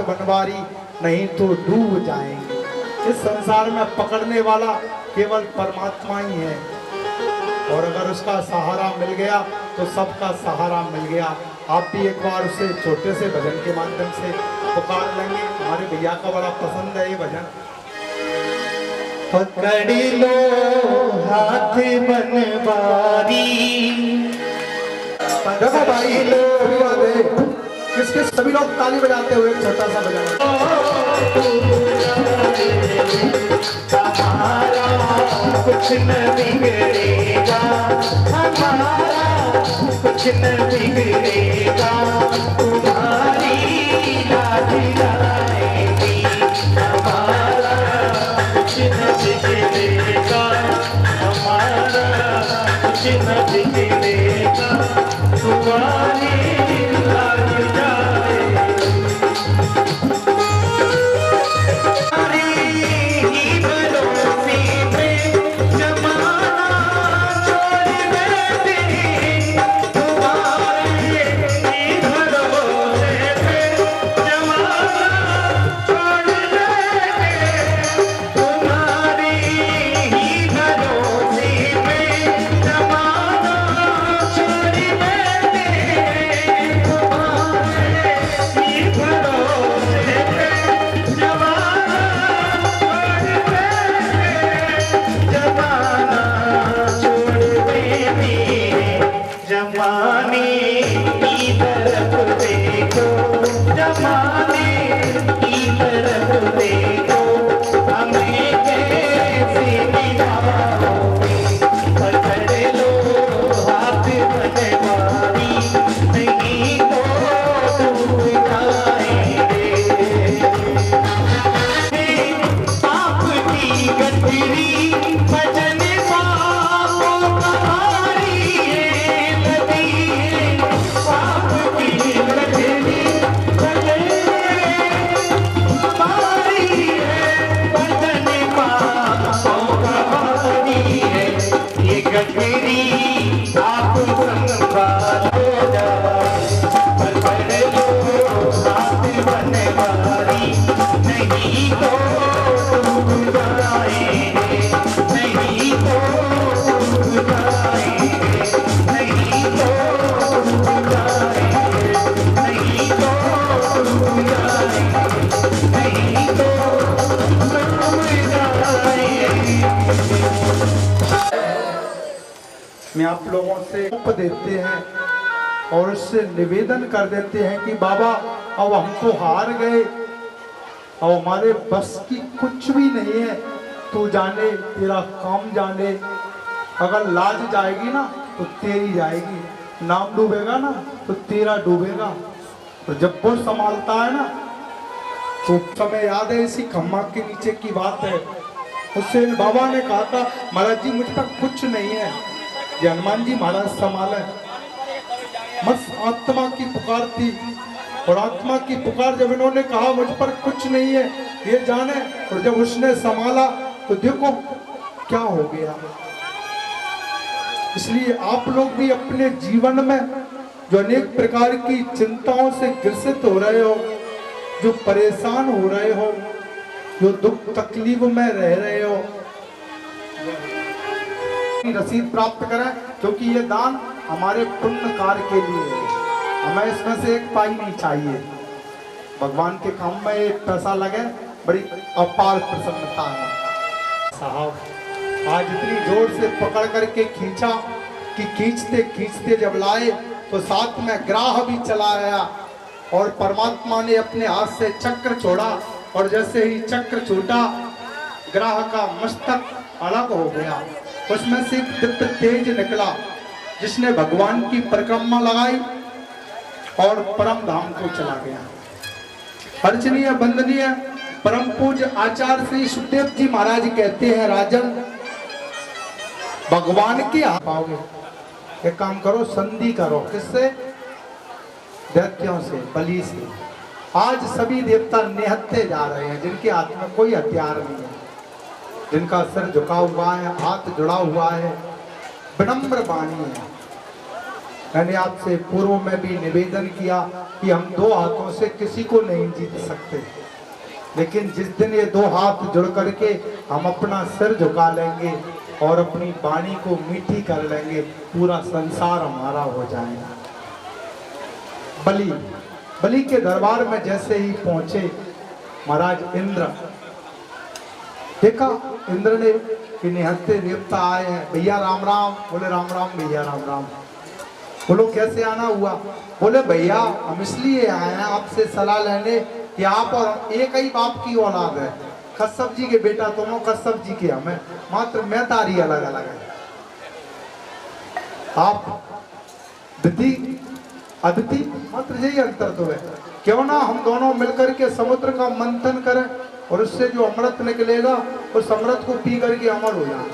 बनवारी, नहीं तो डूब जाएंगे। इस संसार में पकड़ने वाला केवल परमात्मा ही है, और अगर उसका सहारा मिल गया तो सबका सहारा मिल गया। आप भी एक बार उसे छोटे से भजन के माध्यम से पुकार लेंगे। हमारे भैया का बड़ा पसंद है ये भजन। पकड़ लो हाथ बनवारी, देखो भाई किस किस सभी लोग ताली बजाते हुए एक छोटा सा भजन। हमारा कुछ न बिगड़ेगा, हमारा कुछ न बिगड़ेगा, तुम्हारी याद आएगी। हमारा कुछ न बिगड़ेगा, हमारा कुछ न बिगड़ेगा, तुम्हारी याद आएगी। में आप लोगों से उप देते हैं और उससे निवेदन कर देते हैं कि बाबा अब हम तो हार गए, अब हमारे बस की कुछ भी नहीं है, तू जाने, तेरा काम जाने। अगर लाज जाएगी ना तो तेरी जाएगी, नाम डूबेगा ना तो तेरा डूबेगा। तो जब वो संभालता है ना तो समय याद है, इसी खम्मा के नीचे की बात है। उससे बाबा ने कहा था महाराज जी मुझ पर कुछ नहीं है, ये हनुमान जी महाराज संभाले। बस आत्मा की पुकार थी, और आत्मा की पुकार जब इन्होंने कहा मुझ पर कुछ नहीं है ये जाने, और जब उसने संभाला तो देखो क्या हो गया। इसलिए आप लोग भी अपने जीवन में जो अनेक प्रकार की चिंताओं से ग्रसित हो रहे हो, जो परेशान हो रहे हो, जो दुख तकलीफ में रह रहे हो, रसीद प्राप्त करें, क्योंकि ये दान हमारे पुण्य कार्य के लिए है। हमें इसमें से एक पाई नहीं चाहिए। भगवान के काम में एक पैसा लगे, बड़ी अपार प्रसन्नता है। साहब आज इतनी जोर से पकड़ करके खींचा कि खींचते खींचते जब लाए तो साथ में ग्राह भी चला आया, और परमात्मा ने अपने हाथ से चक्र छोड़ा, और जैसे ही चक्र छूटा ग्राह का मस्तक अलग हो गया। उसमें से एक दिव्य तेज निकला जिसने भगवान की परिक्रमा लगाई और परम धाम को चला गया। अर्चनीय वंदनीय परम पूज्य आचार्य श्री सुखदेव जी महाराज कहते हैं, राजन भगवान के हाथ पाओगे। एक काम करो, संधि करो। किससे? दैत्यों से, बलि से। आज सभी देवता निहत्ते जा रहे हैं जिनके हाथ में कोई हथियार नहीं है, जिनका सिर झुका हुआ है, हाथ जुड़ा हुआ है, विनम्र वाणी है। मैंने आपसे पूर्व में भी निवेदन किया कि हम दो हाथों से किसी को नहीं जीत सकते, लेकिन जिस दिन ये दो हाथ जुड़ करके हम अपना सिर झुका लेंगे और अपनी वाणी को मीठी कर लेंगे, पूरा संसार हमारा हो जाएगा। बलि के दरबार में जैसे ही पहुंचे महाराज इंद्र, देखा इंद्र ने कि निहत्ते देवता आए हैं, भैया राम राम। बोले राम राम भैया राम राम। बोलो कैसे आना हुआ? बोले भैया हम इसलिए आए हैं आपसे सलाह लेने कि आप और एक ही बाप की औलाद है, कश्यप जी के बेटा तुम हो, कश्यप जी के हमें, मात्र मैं तारी अलग अलग है। आप अदिति मात्र यही अंतर तो है। क्यों ना हम दोनों मिलकर के समुद्र का मंथन करें और उससे जो अमृत निकलेगा उस अमृत को पी करके अमर हो जाए।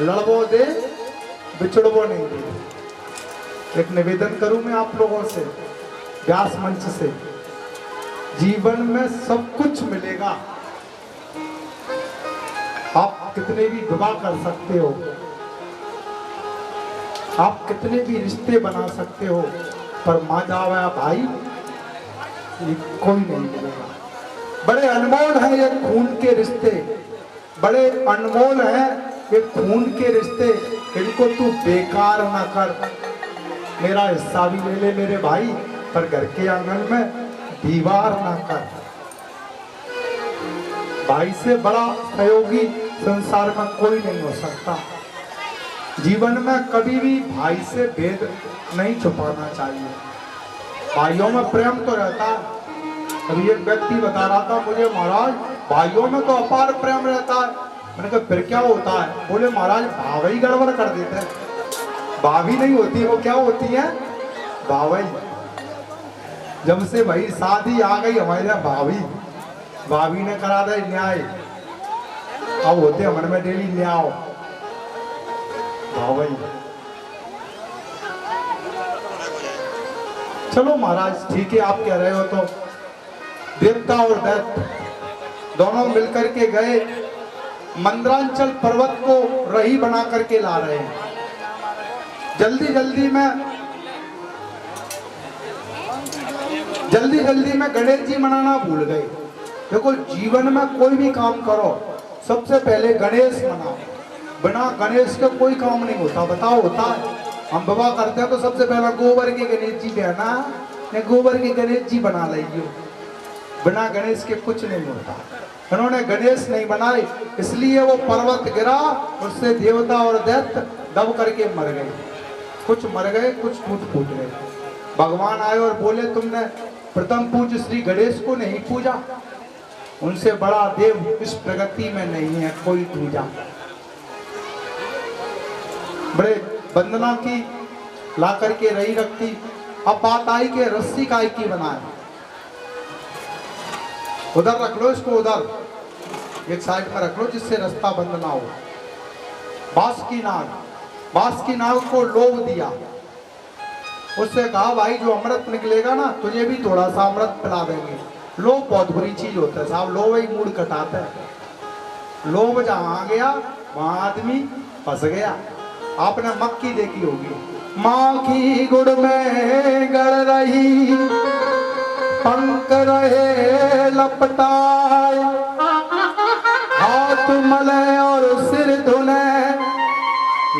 लड़बो दे बिछड़बो नहीं दे। एक निवेदन करूं मैं आप लोगों से व्यास मंच से, जीवन में सब कुछ मिलेगा, आप कितने भी दुआ कर सकते हो, आप कितने भी रिश्ते बना सकते हो, पर माँ जावा भाई ये कोई नहीं मिलेगा। बड़े अनमोल हैं ये खून के रिश्ते, बड़े अनमोल हैं ये खून के रिश्ते, इनको तू बेकार ना कर। मेरा हिस्सा भी ले ले मेरे भाई, पर घर के आंगन में दीवार ना कर। भाई से बड़ा सहयोगी संसार में कोई नहीं हो सकता। जीवन में कभी भी भाई से भेद नहीं छुपाना चाहिए। भाइयों में प्रेम तो रहता है। अभी एक व्यक्ति बता रहा था मुझे, महाराज भाइयों में तो अपार प्रेम रहता है। मैंने कहा फिर क्या होता है? बोले महाराज भावई गड़बड़ कर देते हैं। भाभी नहीं होती, वो क्या होती है? भावई। जब से भाई शादी आ गई हमारे यहाँ भाभी ने करा दे न्याय, अब होते मन में डेली न्याय भावई। चलो महाराज ठीक है, आप कह रहे हो तो। देवता और दैत्य दोनों मिलकर के गए, मंदरांचल पर्वत को रही बना करके ला रहे हैं। जल्दी जल्दी में गणेश जी मनाना भूल गए। देखो जीवन में कोई भी काम करो सबसे पहले गणेश मनाओ, बिना गणेश के कोई काम नहीं होता। बताओ होता है? हम विवाह करते हैं तो सबसे पहला गोबर के गणेश जी कहना, गोबर के गणेश जी बना लीजिए। बिना गणेश के कुछ नहीं होता। उन्होंने गणेश नहीं बनाए, इसलिए वो पर्वत गिरा, उससे देवता और दैत्य दब करके मर गए। कुछ मर गए, कुछ फूट गए। भगवान आए और बोले तुमने प्रथम पूज्य श्री गणेश को नहीं पूजा, उनसे बड़ा देव इस प्रगति में नहीं है कोई पूजा। बड़े वंदना की ला करके रही रखती। अब बात आई कि रस्सी काय की बनाए, उधर रख लो इसको, उधर एक साइड में रख लो जिससे रास्ता बंद ना हो। बांस की नाग को लोभ दिया, उससे कहा भाई जो अमृत निकलेगा ना तुझे भी थोड़ा सा अमृत पिला देंगे। लोभ बहुत बुरी चीज होता है साहब, लोभ ही मूड कटाता है। लोभ जहां गया वहां आदमी फंस गया। आपने मक्की देखी होगी, माँ की गुड़ में गड़ रही, पंख रहे लपटाए, हाथ मले और सिर धुले,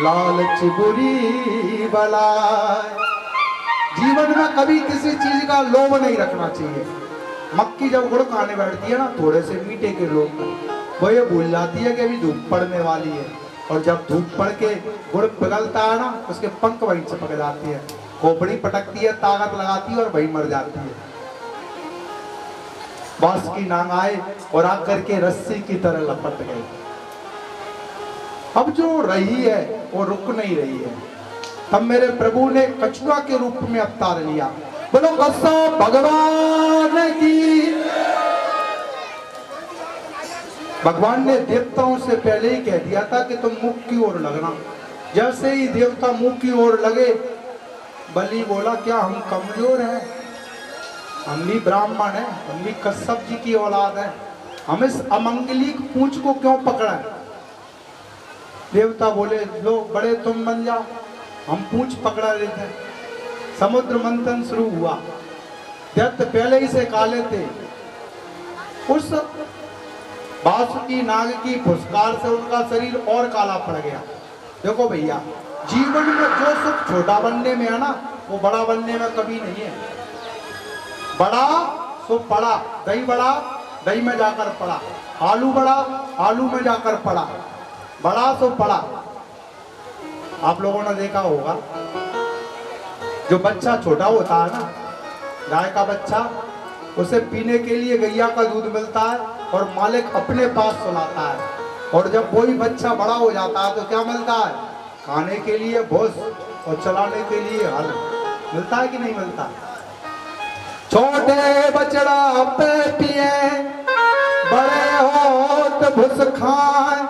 लालच बुरी बलाए। जीवन में कभी किसी चीज का लोभ नहीं रखना चाहिए। मक्की जब गुड़ खाने बैठती है ना थोड़े से मीठे के लोभ में, वो ये भूल जाती है कि अभी धूप पड़ने वाली है, और जब धूप पड़ के गुड़ पिघलता है ना उसके पंख वहीं चिपक जाती है, खोपड़ी पटकती है, ताकत लगाती है और वहीं मर जाती है। बांस की नांग आए और आकर के रस्सी की तरह लपट गई। अब जो रही है वो रुक नहीं रही है। तब मेरे प्रभु ने कछुआ के रूप में अवतार लिया। बोलो कश्यप भगवान की। भगवान ने देवताओं से पहले ही कह दिया था कि तुम मुख की ओर लगना। जैसे ही देवता मुख की ओर लगे, बलि बोला क्या हम कमजोर हैं? हम भी ब्राह्मण हैं, हम भी कश्यप जी की औलाद हैं, हम इस अमंगली पूंछ को क्यों पकड़ा? देवता बोले लो बड़े तुम बन जाओ। हम पूंछ पकड़ा रहे थे। समुद्र मंथन शुरू हुआ, दैत्य पहले ही से काले थे। उस बासुकी नाग की फुसकार से उनका शरीर और काला पड़ गया। देखो भैया, जीवन में जो सुख छोटा बनने में है ना, वो बड़ा बनने में कभी नहीं है। बड़ा सो पड़ा, दही बड़ा दही में जाकर पड़ा, आलू बड़ा आलू में जाकर पड़ा, बड़ा सो पड़ा। आप लोगों ने देखा होगा, जो बच्चा छोटा होता है ना, गाय का बच्चा, उसे पीने के लिए गैया का दूध मिलता है और मालिक अपने पास सुलाता है। और जब वही बच्चा बड़ा हो जाता है तो क्या मिलता है? खाने के लिए भूस और चलाने के लिए हल मिलता है कि नहीं मिलता? छोटे बछड़ा पे पिए, बड़े हो तो भूस खाए।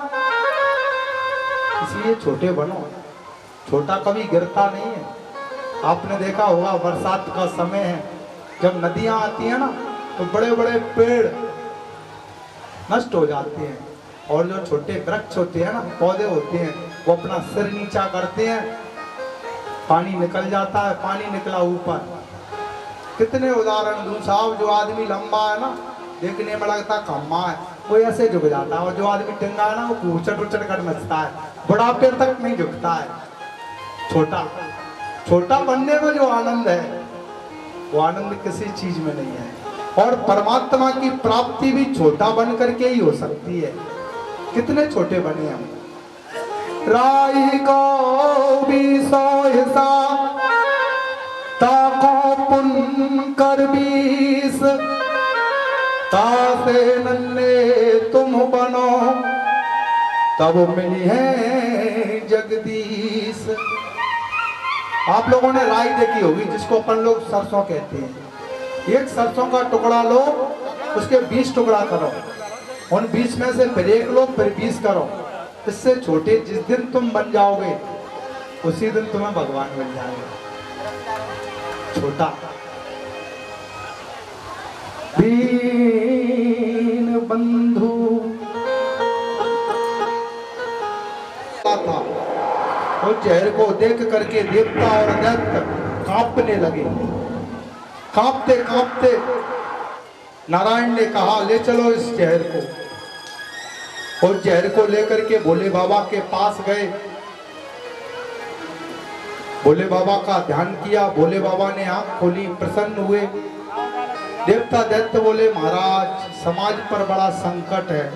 इसलिए छोटे बनो, छोटा कभी गिरता नहीं है। आपने देखा होगा, बरसात का समय है, जब नदियां आती हैं ना, तो बड़े बड़े पेड़ नष्ट हो जाते हैं और जो छोटे वृक्ष होते हैं ना, पौधे होते हैं, वो अपना सिर नीचा करते हैं, पानी निकल जाता है, पानी निकला ऊपर। कितने उदाहरण दूं साहब, जो आदमी लंबा है ना, देखने में लगता खम्मा है, वो ऐसे झुक जाता है, और जो आदमी टिंगा है ना, वो उचट उचट कर नचता है, बुढ़ापे तक नहीं झुकता है। छोटा छोटा बनने में जो आनंद है, वो आनंद किसी चीज में नहीं है। और परमात्मा की प्राप्ति भी छोटा बन करके ही हो सकती है। कितने छोटे बने हम। राई को भी सौ हिस्सा, ताको पुन कर 20, तासे नन्हे तुम बनो, तब मिली है जगदीश। आप लोगों ने राई देखी होगी, जिसको अपन लोग सरसों कहते हैं। एक सरसों का टुकड़ा लो, उसके 20 टुकड़ा करो, उन 20 में से फिर एक लो, फिर 20 करो। इससे छोटे जिस दिन तुम बन जाओगे, उसी दिन तुम्हें भगवान मिल जाएगा। छोटा दीन बंधु था, वो जहर को देख करके देवता और दैत्य कांपने लगे। कांपते कांपते नारायण ने कहा, ले चलो इस जहर को। और जहर को लेकर के भोले बाबा के पास गए। भोले बाबा का ध्यान किया, भोले बाबा ने आंख खोली, प्रसन्न हुए। देवता दैत्य बोले, महाराज समाज पर बड़ा संकट है,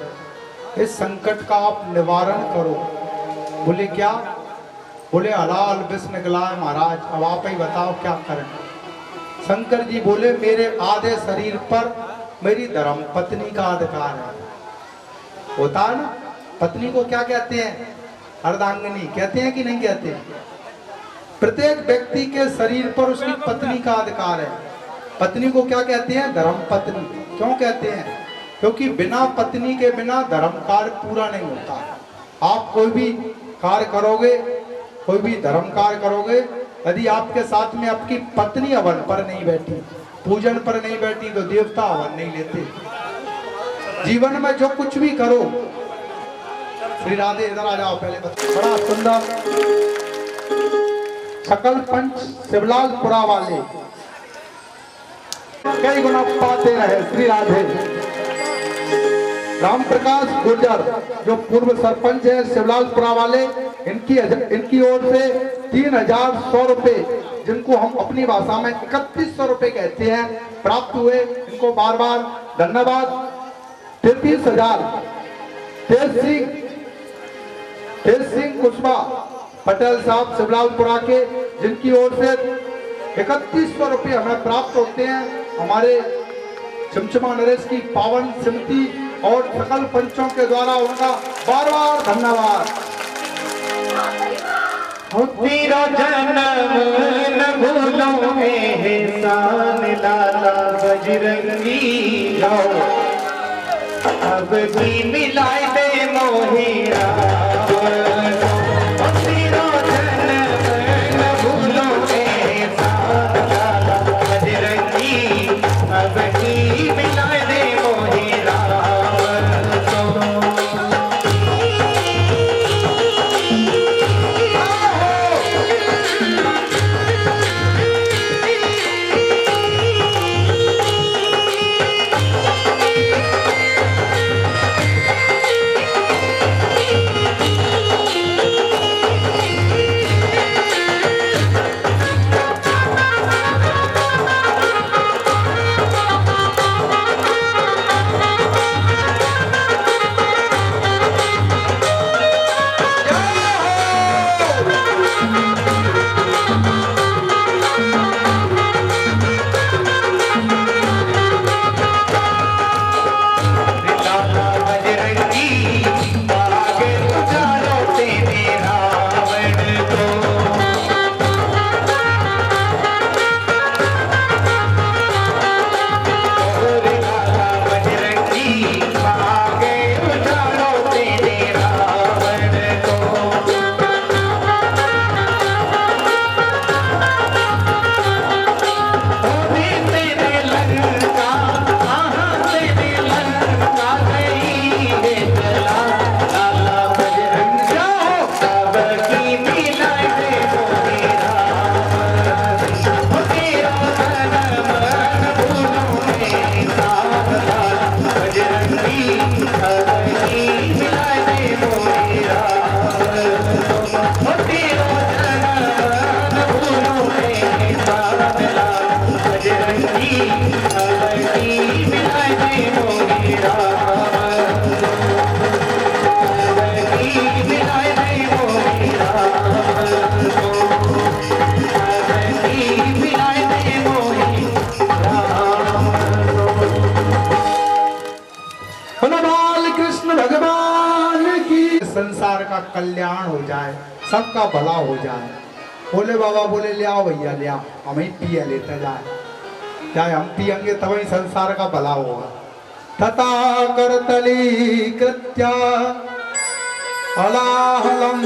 इस संकट का आप निवारण करो। बोले क्या? बोले हलाल विष निकला है महाराज, अब आप ही बताओ क्या करें। शंकर जी बोले, मेरे आधे शरीर पर मेरी धर्म पत्नी का अधिकार है। होता है ना, पत्नी को क्या कहते हैं? अर्धांगिनी कहते हैं कि नहीं कहते? प्रत्येक व्यक्ति के शरीर पर उसकी पत्नी का अधिकार है। पत्नी को क्या कहते हैं? धर्म पत्नी। क्यों कहते हैं? क्योंकि बिना पत्नी के बिना धर्म कार्य पूरा नहीं होता। आप कोई भी कार्य करोगे, कोई भी धर्म कार्य करोगे, यदि आपके साथ में आपकी पत्नी हवन पर नहीं बैठी, पूजन पर नहीं बैठी, तो देवता हवन नहीं लेते। जीवन में जो कुछ भी करो, श्री राधे इधर आ जाओ पहले। बड़ा सुंदर सकल पंच शिवलालपुरा वाले कई गुना पाते रहे। श्री राधे। राम प्रकाश गुर्जर जो पूर्व सरपंच है शिवलालपुरा वाले, इनकी ओर से 3100 रुपए, जिनको हम अपनी भाषा में 3100 रुपए कहते हैं, प्राप्त हुए। इनको बार बार धन्यवाद। 33,000 तेज सिंह कुशवा पटेल साहब शिवलालपुरा के, जिनकी ओर से 3100 रुपए हमें प्राप्त होते हैं। हमारे चमचमा नरेश की पावन समिति और सकल पंचों के द्वारा उनका बार बार धन्यवाद। तेरा जन्म न भूलो एहसान लाला बजरंगी जाओ, अब भी मिलाए दे मोहिरा। तेरा जन्म न भूलो एहसान लाला बजरंगी, अब भी मिलाए दे मोहिरा। मिलाए दे मोहे राम, मिलाए दे मोहे राम, मिलाए दे मोहे राम। बोलो बाल कृष्ण भगवान की। संसार का कल्याण हो जाए, सबका भला हो जाए। बोले बाबा बोले ले आओ भैया ले आओ, हम ही पिए लेते जाए, चाहे हम पियेंगे तभी संसार का भला होगा। तथा करतली कृत्या हलाहलम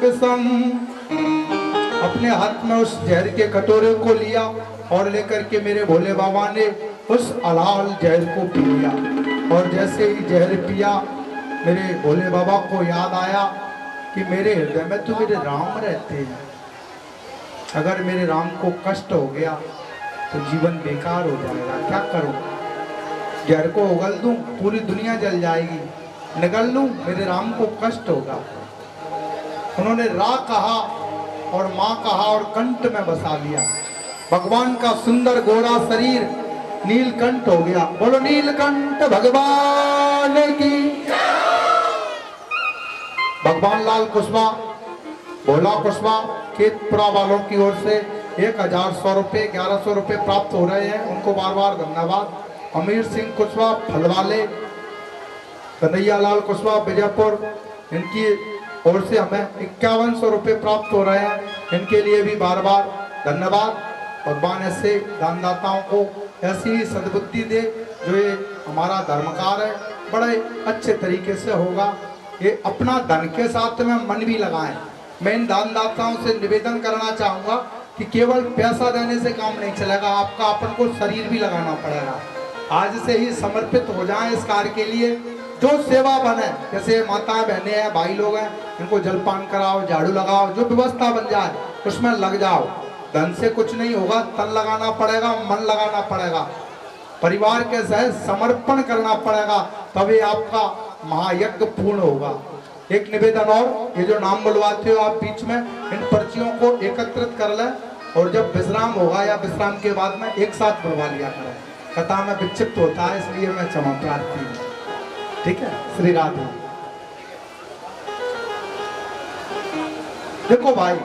विषम, अपने हाथ में उस जहर के कटोरे को लिया और लेकर के मेरे भोले बाबा ने उस हलाल जहर को पी लिया। और जैसे ही जहर पिया मेरे भोले बाबा को याद आया कि मेरे हृदय में तो मेरे राम रहते हैं, अगर मेरे राम को कष्ट हो गया तो जीवन बेकार हो जाएगा, क्या करूं? जहर को उगल दूं पूरी दुनिया जल जाएगी, निगल लूं मेरे राम को कष्ट होगा। उन्होंने रा कहा और माँ कहा और कंठ में बसा लिया। भगवान का सुंदर गोरा शरीर नीलकंठ हो गया। बोलो नीलकंठ भगवान की। भगवान लाल कुशवाहा, भोला कुशवाहा केतपुरा वालों की ओर से 1100 रुपये 1100 रुपये प्राप्त हो रहे हैं, उनको बार बार धन्यवाद। अमीर सिंह कुशवाहा फलवाले, कन्हैया लाल कुशवाहा विजयपुर, इनकी ओर से हमें 5100 रुपये प्राप्त हो रहे हैं, इनके लिए भी बार बार धन्यवाद। भगवान ऐसे दानदाताओं को ऐसी ही सद्बुद्धि दे, जो ये हमारा धर्मकार है बड़े अच्छे तरीके से होगा। ये अपना धन के साथ में मन भी लगाएं। मैं इन दानदाताओं से निवेदन करना चाहूँगा कि केवल पैसा देने से काम नहीं चलेगा, आपका अपन को शरीर भी लगाना पड़ेगा। आज से ही समर्पित हो जाएं इस कार्य के लिए, जो सेवा बने, जैसे माताएं बहनें हैं भाई लोग हैं, इनको जलपान कराओ, झाड़ू लगाओ, जो व्यवस्था बन जाए उसमें लग जाओ। धन से कुछ नहीं होगा, तन लगाना पड़ेगा, मन लगाना पड़ेगा, परिवार के सहित समर्पण करना पड़ेगा, तभी आपका महायज्ञ पूर्ण होगा। एक निवेदन और, ये जो नाम बुलवाते हो आप बीच में, इन पर्चियों को एकत्रित कर लें और जब विश्राम होगा या विश्राम के बाद में एक साथ बुलवा लिया करें। कथा में विक्षिप्त होता है, इसलिए मैं क्षमा प्रार्थी हूँ। ठीक है, श्री राधे। देखो भाई,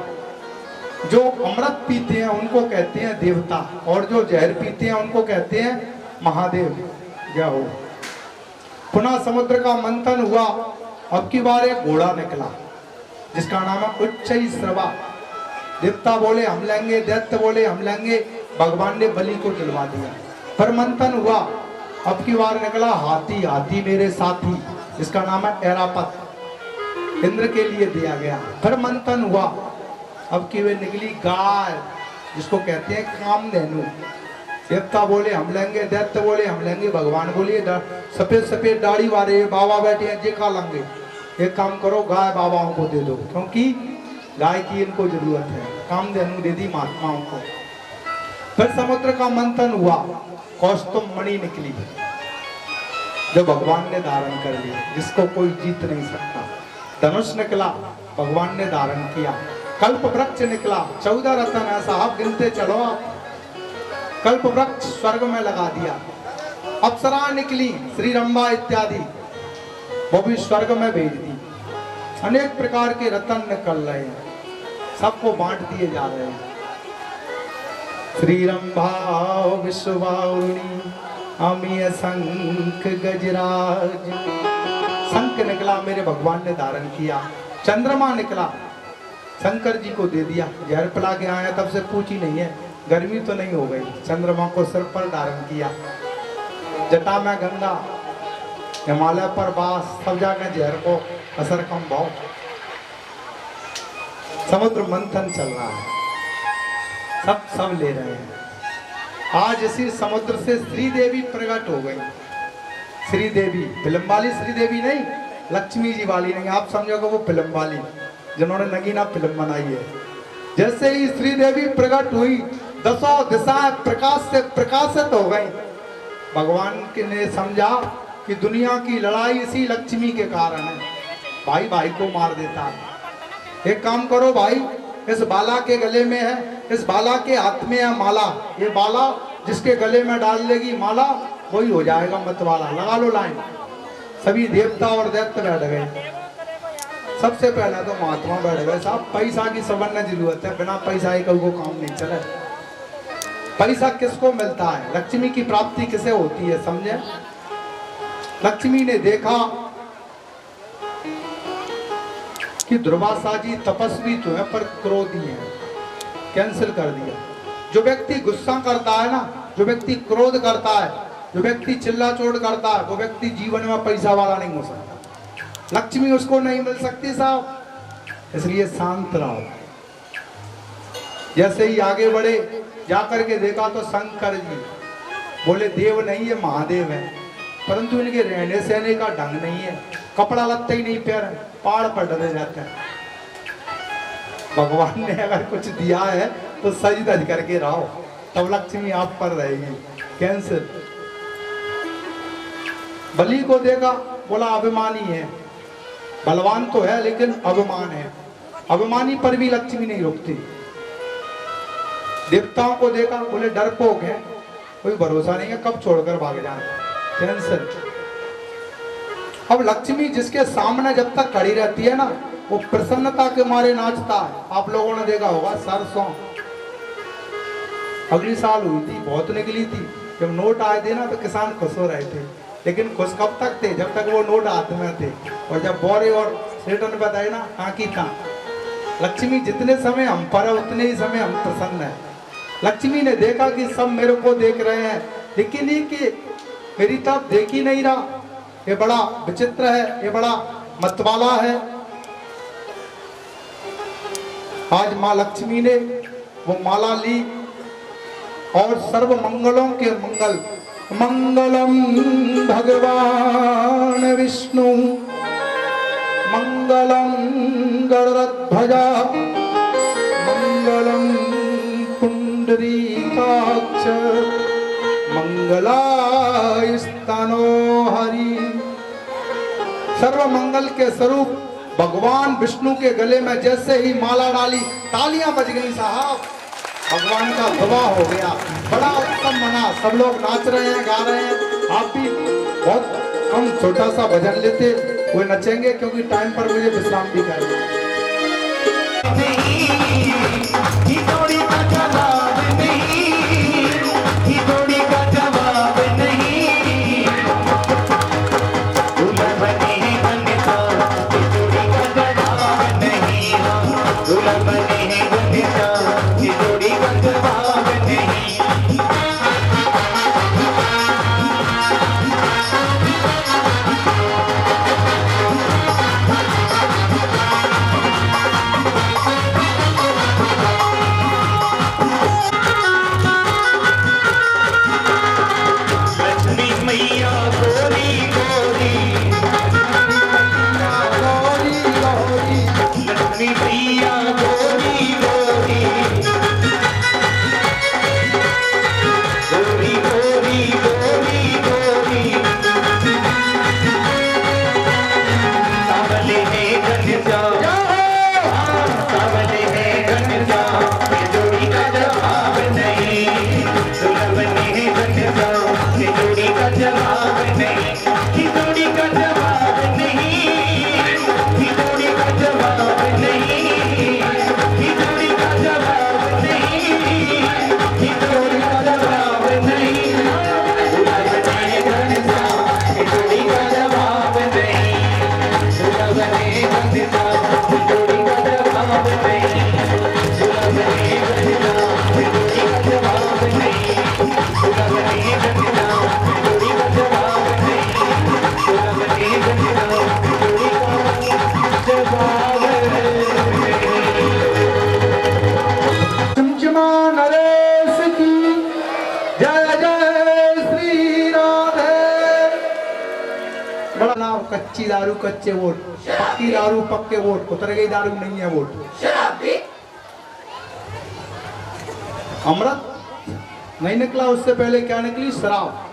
जो अमृत पीते हैं उनको कहते हैं देवता, और जो जहर पीते हैं उनको कहते हैं महादेव। क्या हो, पुनः समुद्र का मंथन हुआ। अब की बार एक घोड़ा निकला जिसका नाम है उच्चैःश्रवा। देवता बोले हम लेंगे, दैत्य बोले हम लेंगे, भगवान ने बलि को दिलवा दिया। फिर मंथन हुआ, अब की बार निकला हाथी। हाथी मेरे साथी, जिसका नाम है ऐरापत, इंद्र के लिए दिया गया। फिर मंथन हुआ, अब की वे निकली गाय, जिसको कहते हैं कामधेनु। देवता बोले हम लेंगे, दैत्य बोले हम लेंगे, भगवान बोलिए सफेद सफेद दाढ़ी वाले बाबा बैठे हैं जे खा लेंगे, एक काम करो गाय बाबाओं को दे दो, क्योंकि गाय की इनको जरूरत है। कामधेनु दे दी महात्माओं को। फिर समुद्र का मंथन हुआ, कौस्तुभ मणि निकली जो भगवान ने धारण कर ली, जिसको कोई जीत नहीं सकता। धनुष निकला, भगवान ने धारण किया। कल्प वृक्ष निकला, 14 रत्न है साहब, गिनते चलो आप। कल्प वृक्ष स्वर्ग में लगा दिया। अप्सरा निकली, श्री रंभा इत्यादि, वो भी स्वर्ग में भेज दी। अनेक प्रकार के रत्न निकल रहे हैं, सबको बांट दिए जा रहे हैं। श्री रंभा विश्ववारुणी अमीय शंख गजराज। शंख निकला, मेरे भगवान ने धारण किया। चंद्रमा निकला, शंकर जी को दे दिया। जहर पिला के आया तब से पूछी नहीं है, गर्मी तो नहीं हो गई। चंद्रमा को सिर पर धारण किया। जटा में गंगा, हिमालय पर बास, सब जगह जहर को असर कम भाव। समुद्र मंथन चल रहा है, सब ले रहे हैं। आज इसी समुद्र से श्री देवी प्रकट हो गई। श्री देवी फिल्म वाली श्री देवी नहीं, लक्ष्मी जी वाली नहीं, आप समझोगे वो फिल्म वाली जिन्होंने नगीना फिल्म बनाई है। जैसे ही श्री देवी प्रकट हुई, दसों दिशाएं प्रकाश से प्रकाशित हो गई। भगवान ने समझा कि दुनिया की लड़ाई इसी लक्ष्मी के कारण है, भाई भाई को मार देता है। एक काम करो भाई, इस बाला के गले में है, इस बाला के हाथ में है माला। ये बाला जिसके गले में डाल देगी माला, वही हो जाएगा मतवाला। लगा लो लाइन। सभी देवता और दैत्य बैठ गए। सबसे पहला तो महात्मा बैठ गए। साहब पैसा की सबन जरूरत है, बिना पैसा ही कभी को काम नहीं चले। पैसा किसको मिलता है? लक्ष्मी की प्राप्ति किसे होती है समझे? लक्ष्मी ने देखा कि दुर्वासा जी तपस्वी तो है पर क्रोधी है, कैंसिल कर दिया। जो व्यक्ति गुस्सा करता है ना, जो व्यक्ति क्रोध करता है, जो व्यक्ति चिल्ला चोट करता है, वो व्यक्ति जीवन में पैसा वाला नहीं हो सकता। लक्ष्मी उसको नहीं मिल सकती साहब, इसलिए शांत रहो। जैसे ही आगे बढ़े, जाकर के देखा तो शंकर जी बोले देव नहीं है महादेव है, परंतु इनके रहने सहने का ढंग नहीं है, कपड़ा लत्ता ही नहीं पहन, पहाड़ पर डरे जाते हैं। भगवान ने अगर कुछ दिया है तो सज धज करके रहो, तब लक्ष्मी आप पर रहेगी। कैंसिल। बलि को देखा, बोला अभिमानी है, बलवान तो है लेकिन अभिमान है। अभिमानी पर भी लक्ष्मी नहीं रुकती। देवताओं को देखा, बोले डरपोक है, कोई भरोसा नहीं है, कब छोड़कर भाग जाए। कैंसिल। अब लक्ष्मी जिसके सामने जब तक खड़ी रहती है ना, वो प्रसन्नता के मारे नाचता है। आप लोगों ने देखा होगा सरसों अगली साल हुई थी, बहुत निकली थी। जब नोट आए थे ना तो किसान खुश हो रहे थे, लेकिन खुश कब तक थे? जब तक वो नोट हाथ में थे। और जब बोरे और सेठों ने बताया ना कहाँ की कहाँ। लक्ष्मी जितने समय हम पर है उतने ही समय हम प्रसन्न है। लक्ष्मी ने देखा कि सब मेरे को देख रहे हैं, लेकिन ये कि मेरी तरफ देख ही नहीं रहा। ये बड़ा विचित्र है, ये बड़ा मतवाला है। आज माँ लक्ष्मी ने वो माला ली और सर्व मंगलों के मंगल, मंगलम भगवान विष्णु, मंगलम गरुड़ध्वजा, मंगलम पुंडरीकाक्ष, मंगलाय स्तनो हरि। सर्व मंगल के स्वरूप भगवान विष्णु के गले में जैसे ही माला डाली, तालियां बज गई साहब। भगवान का विवाह हो गया, बड़ा उत्सव मना, सब लोग नाच रहे हैं, गा रहे हैं। आप भी बहुत कम छोटा सा भजन लेते, वो नचेंगे क्योंकि टाइम पर मुझे विश्राम भी करना है। कच्ची दारू कच्चे वोट, पक्की दारू पक्के वोट, उतर गई दारू नहीं है वोट। अमृत नहीं निकला, उससे पहले क्या निकली? शराब।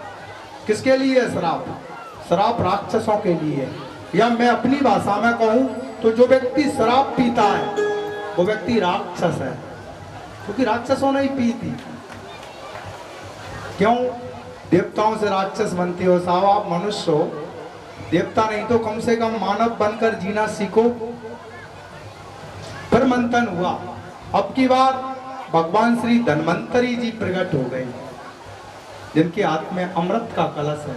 किसके लिए है शराब? शराब राक्षसों के लिए है। या मैं अपनी भाषा में कहूं तो जो व्यक्ति शराब पीता है वो व्यक्ति राक्षस है, क्योंकि राक्षसों ने ही पी थी। क्यों? देवताओं से राक्षस बनते हो साहब, आप मनुष्य हो, देवता नहीं तो कम से कम मानव बनकर जीना सीखो। फिर मंथन हुआ। अब की बार भगवान श्री धन्वंतरी जी प्रकट हो गए, जिनके हाथ में अमृत का कलश है।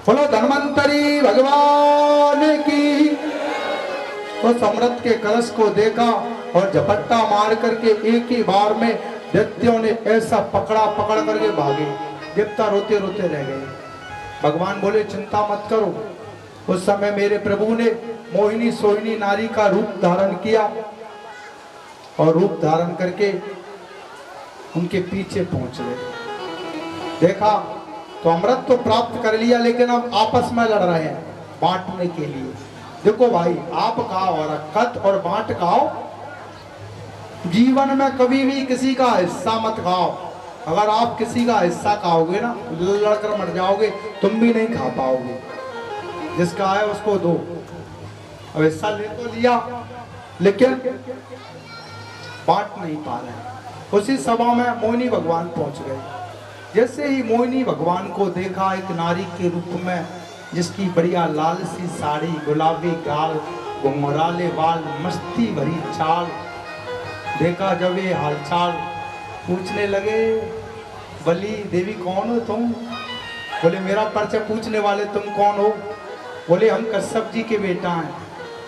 बोलो धन्वंतरी भगवान की। उस अमृत के कलश को देखा और झपट्टा मार करके एक ही बार में दैत्यों ने ऐसा पकड़ करके भागे। देवता रोते रोते रह गए। भगवान बोले चिंता मत करो। उस समय मेरे प्रभु ने मोहिनी सोहिनी नारी का रूप धारण किया और रूप धारण करके उनके पीछे पहुंच गए। देखा तो अमृत तो प्राप्त कर लिया, लेकिन अब आपस में लड़ रहे हैं बांटने के लिए। देखो भाई, आप खाओ और रखत और बांट खाओ, जीवन में कभी भी किसी का हिस्सा मत खाओ। अगर आप किसी का हिस्सा खाओगे ना, लड़कर मर जाओगे, तुम भी नहीं खा पाओगे। जिसका है उसको दो। अब हिस्सा ले तो लिया, लेकिन बांट नहीं पा रहे। उसी सभा में मोहिनी भगवान पहुंच गए। जैसे ही मोहिनी भगवान को देखा, एक नारी के रूप में, जिसकी बढ़िया लाल सी साड़ी, गुलाबी गाल, घुंघराले बाल, मस्ती भरी चाल, देखा जब ये हालचाल, पूछने लगे बली देवी कौन हो तुम? बोले मेरा परिचय पूछने वाले तुम कौन हो? बोले हम कश्यप जी के बेटा हैं।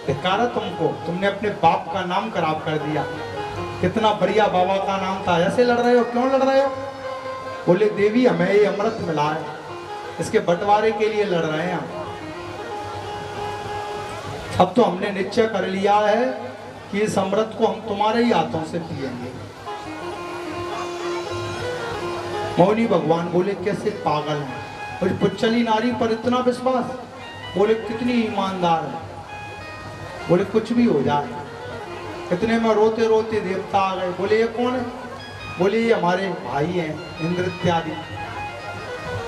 धिक्कार तुमको, तुमने अपने बाप का नाम खराब कर दिया। कितना बढ़िया बाबा का नाम था, ऐसे लड़ रहे हो, क्यों लड़ रहे हो? बोले देवी हमें ये अमृत मिला है, इसके बंटवारे के लिए लड़ रहे हैं हम। अब तो हमने निश्चय कर लिया है कि इस अमृत को हम तुम्हारे ही हाथों से पिएंगे। मोहिनी भगवान बोले कैसे पागल है, और पुच्छली नारी पर इतना विश्वास? बोले कितनी ईमानदार है। बोले कुछ भी हो जाए। इतने में रोते रोते देवता आ गए। बोले ये कौन है? बोले ये हमारे भाई हैं इंद्र इत्यादि।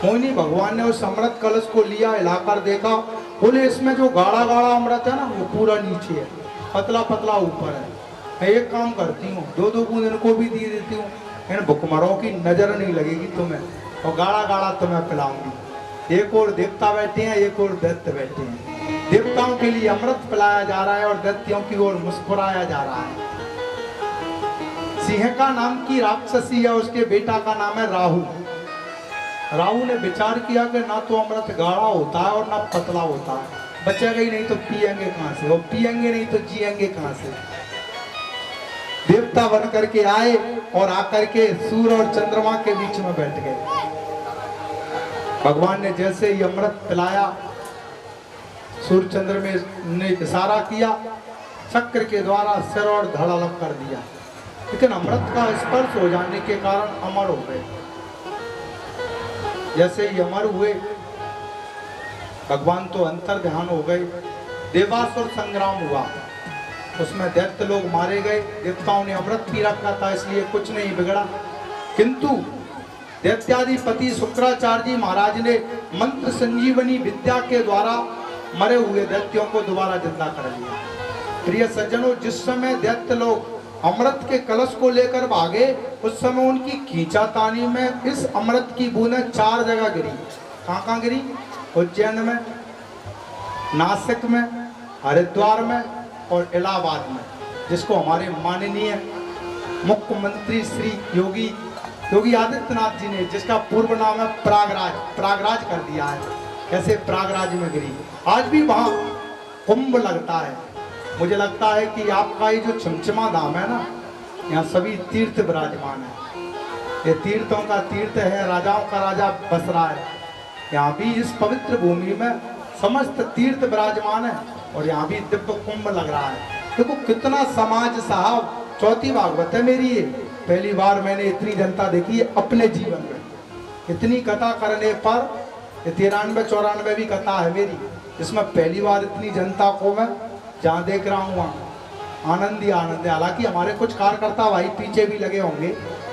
मोहिनी भगवान ने उस अमृत कलश को लिया, हिलाकर देखा। बोले इसमें जो गाढ़ा गाढ़ा अमृत है ना, वो पूरा नीचे है, पतला पतला ऊपर है। मैं एक काम करती हूँ, दो दो बूंद इनको भी दे देती हूँ, इन भुखमरों की नजर नहीं लगेगी तुम्हें, और गाढ़ा गाढ़ा तुम्हें पिलाऊंगी। एक और देवता बैठे हैं, एक और दैत्य बैठे हैं। देवताओं के लिए अमृत पिलाया जा रहा है और दैत्यों की ओर मुस्कुराया जा रहा है। सिंह का नाम की राक्षसी है, उसके बेटा का नाम है राहु। राहु ने विचार किया कि ना तो अमृत गाढ़ा होता है और ना पतला होता है, बचेगा ही नहीं तो पिएंगे कहां से, और पिएंगे नहीं तो जिएंगे कहां से। देवता बन करके आए और आकर के सूर्य और चंद्रमा के बीच में बैठ गए। भगवान ने जैसे ही अमृत पिलाया, सूर्य चंद्र में ने इशारा किया, चक्र के द्वारा सिर और धड़ अलग कर दिया, लेकिन अमृत का स्पर्श हो जाने के कारण अमर हो गए। जैसे ही अमर हुए, भगवान तो अंतर ध्यान हो गए। देवासुर संग्राम हुआ, उसमें दैत्य लोग मारे गए। देवताओं ने अमृत पी रखा था, इसलिए कुछ नहीं बिगड़ा। किंतु दैत्याधिपति शुक्राचार्य जी महाराज ने मंत्र संजीवनी विद्या के द्वारा मरे हुए दैत्यों को दोबारा जिंदा कर लिया। प्रिय सज्जनों, जिस समय दैत्य लोग अमृत के कलश को लेकर भागे, उस समय उनकी खींचातानी में इस अमृत की बूंदें 4 जगह गिरी। कहाँ गिरी? उज्जैन में, नासिक में, हरिद्वार में और इलाहाबाद में, जिसको हमारे माननीय मुख्यमंत्री श्री योगी आदित्यनाथ जी ने, जिसका पूर्व नाम है प्रयागराज कर दिया है। कैसे प्रयागराज में गिरी। आज भी वहाँ कुंभ लगता है। मुझे लगता है कि आपका ये जो चमचमा धाम है ना, यहाँ सभी तीर्थ विराजमान है। ये तीर्थों का तीर्थ है, राजाओं का राजा बस रहा है। यहाँ भी इस पवित्र भूमि में समस्त तीर्थ विराजमान है, और यहाँ भी दिव्य कुंभ लग रहा है। देखो कितना समाज साहब, चौथी भागवत है मेरी ये, पहली बार मैंने इतनी जनता देखी है अपने जीवन में। इतनी कथा करने पर 93-94 भी कथा है मेरी, इसमें पहली बार इतनी जनता को मैं जहाँ देख रहा हूँ वहाँ आनंद ही आनंद है। हालांकि हमारे कुछ कार्यकर्ता भाई पीछे भी लगे होंगे,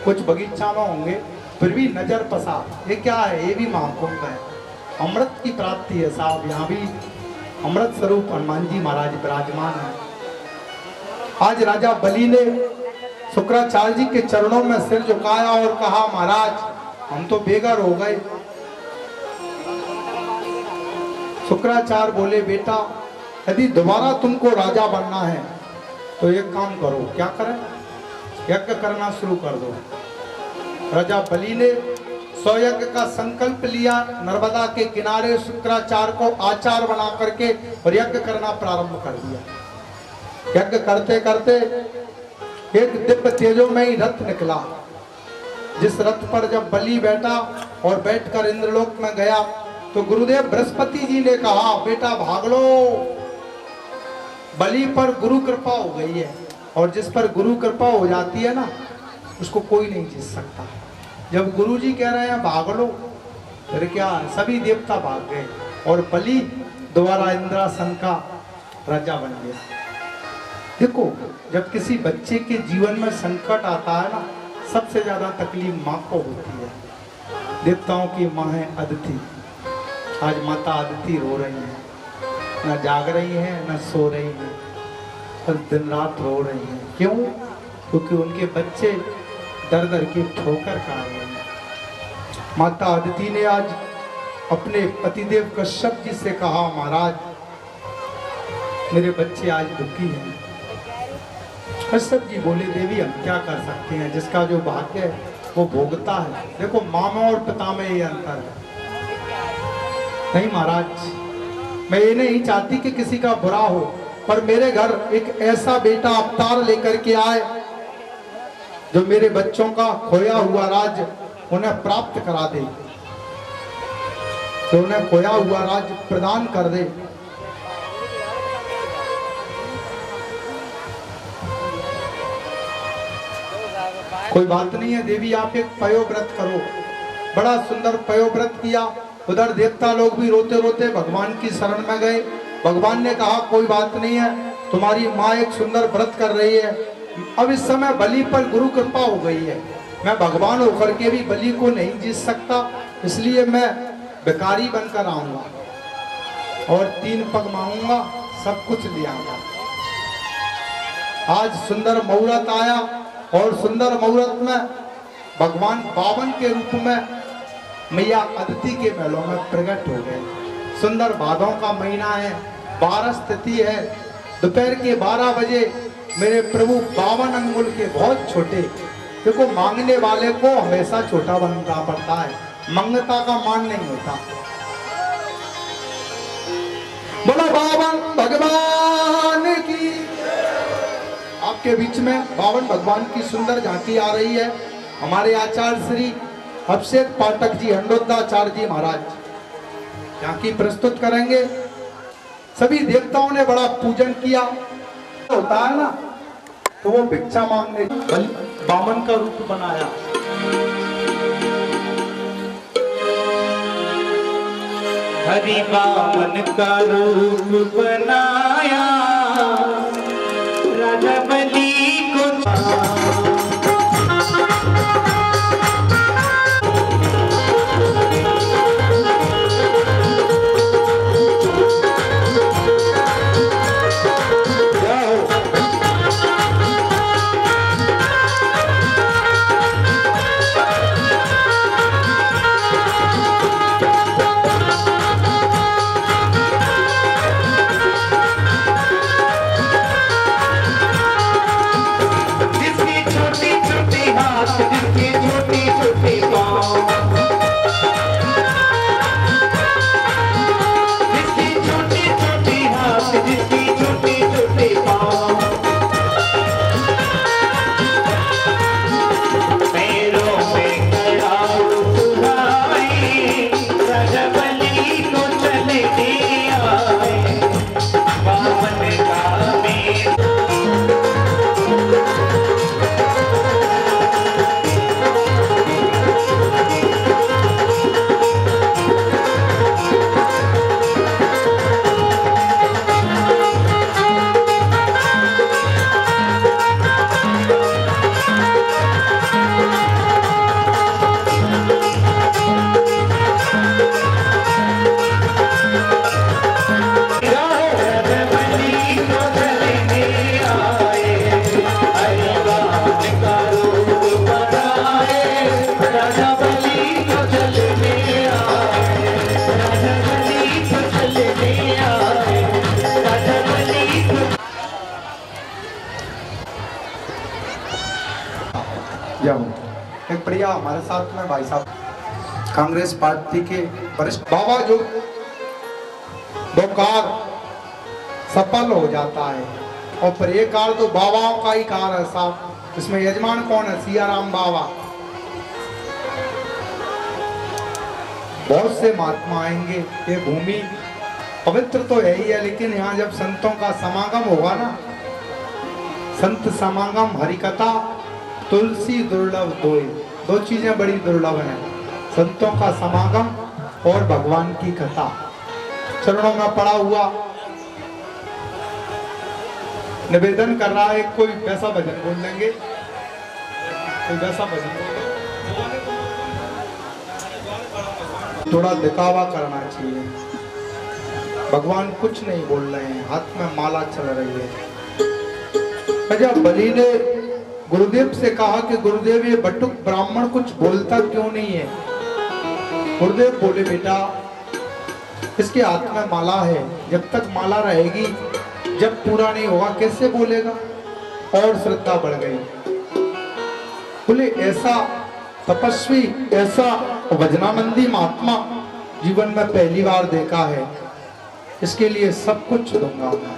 कुछ बगीचा में होंगे, फिर भी नजर पसा। ये क्या है? ये भी महाकुंभ है, अमृत की प्राप्ति है साहब। यहाँ भी अमृत स्वरूप हनुमान जी महाराज विराजमान है। आज राजा बलि ने शुक्राचार्य जी के चरणों में सिर झुकाया और कहा, महाराज हम तो बेघर हो गए, शुक्राचार्य बोले बेटा यदि दोबारा तुमको राजा बनना है तो एक काम करो, क्या करें, यज्ञ करना शुरू कर दो। राजा बलि ने 100 यज्ञ का संकल्प लिया, नर्मदा के किनारे शुक्राचार्य को आचार्य बना करके और यज्ञ करना प्रारंभ कर दिया। यज्ञ करते करते एक दिव्य तेजोमयी रथ निकला, जिस रथ पर जब बलि बैठा और बैठकर इंद्रलोक में गया तो गुरुदेव बृहस्पति जी ने कहा बेटा भाग लो, बलि पर गुरु कृपा हो गई है, और जिस पर गुरु कृपा हो जाती है ना उसको कोई नहीं जीत सकता। जब गुरु जी कह रहे हैं भाग लो, फिर क्या सभी देवता भाग गए और बलि दोबारा इंद्रासन का राजा बन गया। देखो जब किसी बच्चे के जीवन में संकट आता है ना, सबसे ज्यादा तकलीफ माँ को होती है। देवताओं की माँ है अदिति, आज माता अदिति रो रही है, न जाग रही है न सो रही है, और दिन रात रो रही है। क्यों? क्योंकि उनके बच्चे दर दर की ठोकर खा रहे हैं। माता अदिति ने आज अपने पतिदेव कश्यप जी से कहा महाराज मेरे बच्चे आज दुखी हैं। कश्यप जी बोले देवी हम क्या कर सकते हैं, जिसका जो भाग्य है वो भोगता है। देखो माँ में और पिता में ये अंतर है। नहीं महाराज मैं ये नहीं चाहती कि किसी का बुरा हो, पर मेरे घर एक ऐसा बेटा अवतार लेकर के आए जो मेरे बच्चों का खोया हुआ राज्य उन्हें प्राप्त करा दे, तो उन्हें खोया हुआ राज्य प्रदान कर दे। कोई बात नहीं है देवी, आप एक पयोव्रत करो। बड़ा सुंदर पयोव्रत किया। उधर देवता लोग भी रोते रोते भगवान की शरण में गए। भगवान ने कहा कोई बात नहीं है, तुम्हारी माँ एक सुंदर व्रत कर रही है। अब इस समय बलि पर गुरु कृपा हो गई है, मैं भगवान होकर के भी बलि को नहीं जीत सकता, इसलिए मैं भिखारी बनकर आऊंगा और 3 पग मांगूंगा, सब कुछ ले आऊंगा। आज सुंदर मुहूर्त आया और सुंदर मुहूर्त में भगवान बावन के रूप में मैया अदिति के महलों में प्रकट हो गए। सुंदर भादों का महीना है, 12 तिथि है, दोपहर के 12 बजे मेरे प्रभु 52 अंगुल के बहुत छोटे। देखो मांगने वाले को हमेशा छोटा बनना पड़ता है, मंगता का मान नहीं होता। बोलो बावन भगवान की। आपके बीच में 52 भगवान की सुंदर झांकी आ रही है। हमारे आचार्य श्री अभिषेक पाठक जी हंडोदाचार्य जी महाराज झांकी प्रस्तुत करेंगे। सभी देवताओं ने बड़ा पूजन किया। होता है ना तो वो भिक्षा मांगने बामन का रूप बनाया। हरि बामन का रूप बनाया, राजा बलि को जाओ। एक बढ़िया हमारे साथ में भाई साहब कांग्रेस पार्टी के वरिष्ठ बाबा जो दो कार सफल हो जाता है और पर ये कार तो बाबाओं का ही कार है साहब। इसमें यजमान कौन है? सियाराम बाबा। बहुत से महात्मा आएंगे। ये भूमि पवित्र तो है ही है, लेकिन यहाँ जब संतों का समागम होगा ना, संत समागम, हरिकथा, तुलसी दुर्लभ दो चीजें बड़ी दुर्लभ हैं, संतों का समागम और भगवान की कथा। चरणों में पड़ा हुआ निवेदन कर रहा है, कोई वैसा भजन बोल लेंगे, कोई वैसा भजन थोड़ा दिखावा करना चाहिए। भगवान कुछ नहीं बोल रहे हैं, हाथ में माला चल रही है। राजा बलि ने गुरुदेव से कहा कि गुरुदेव ये बटुक ब्राह्मण कुछ बोलता क्यों नहीं है? गुरुदेव बोले बेटा इसके हाथ में माला है, जब तक माला रहेगी, जब पूरा नहीं होगा कैसे बोलेगा? और श्रद्धा बढ़ गई। बोले ऐसा तपस्वी, ऐसा वजनानंदी महात्मा जीवन में पहली बार देखा है, इसके लिए सब कुछ दूंगा मैं,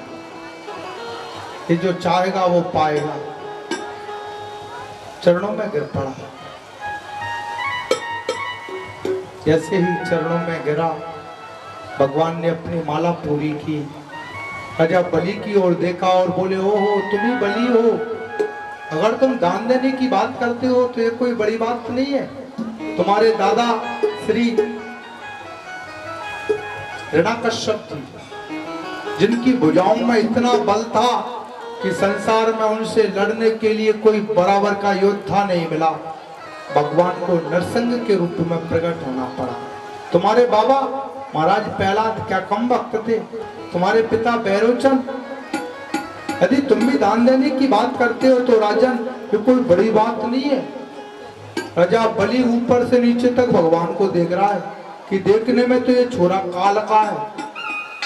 ये जो चाहेगा वो पाएगा। चरणों में गिर पड़ा। जैसे ही चरणों में गिरा, भगवान ने अपनी माला पूरी की। राजा बलि की ओर देखा और बोले ओहो तुम ही बलि हो, अगर तुम दान देने की बात करते हो तो ये कोई बड़ी बात नहीं है। तुम्हारे दादा श्री हिरण्यकश्यप थी, जिनकी भुजाओं में इतना बल था कि संसार में उनसे लड़ने के लिए कोई बराबर का योद्धा नहीं मिला। भगवान को नरसिंह के रूप में प्रकट होना पड़ा। तुम्हारे बाबा महाराज प्रहलाद क्या कम वक्त थे? तुम्हारे पिता भैरवचंद, यदि तुम भी दान देने की बात करते हो तो राजन ये कोई बड़ी बात नहीं है। राजा बलि ऊपर से नीचे तक भगवान को देख रहा है कि देखने में तो ये छोरा काल का है,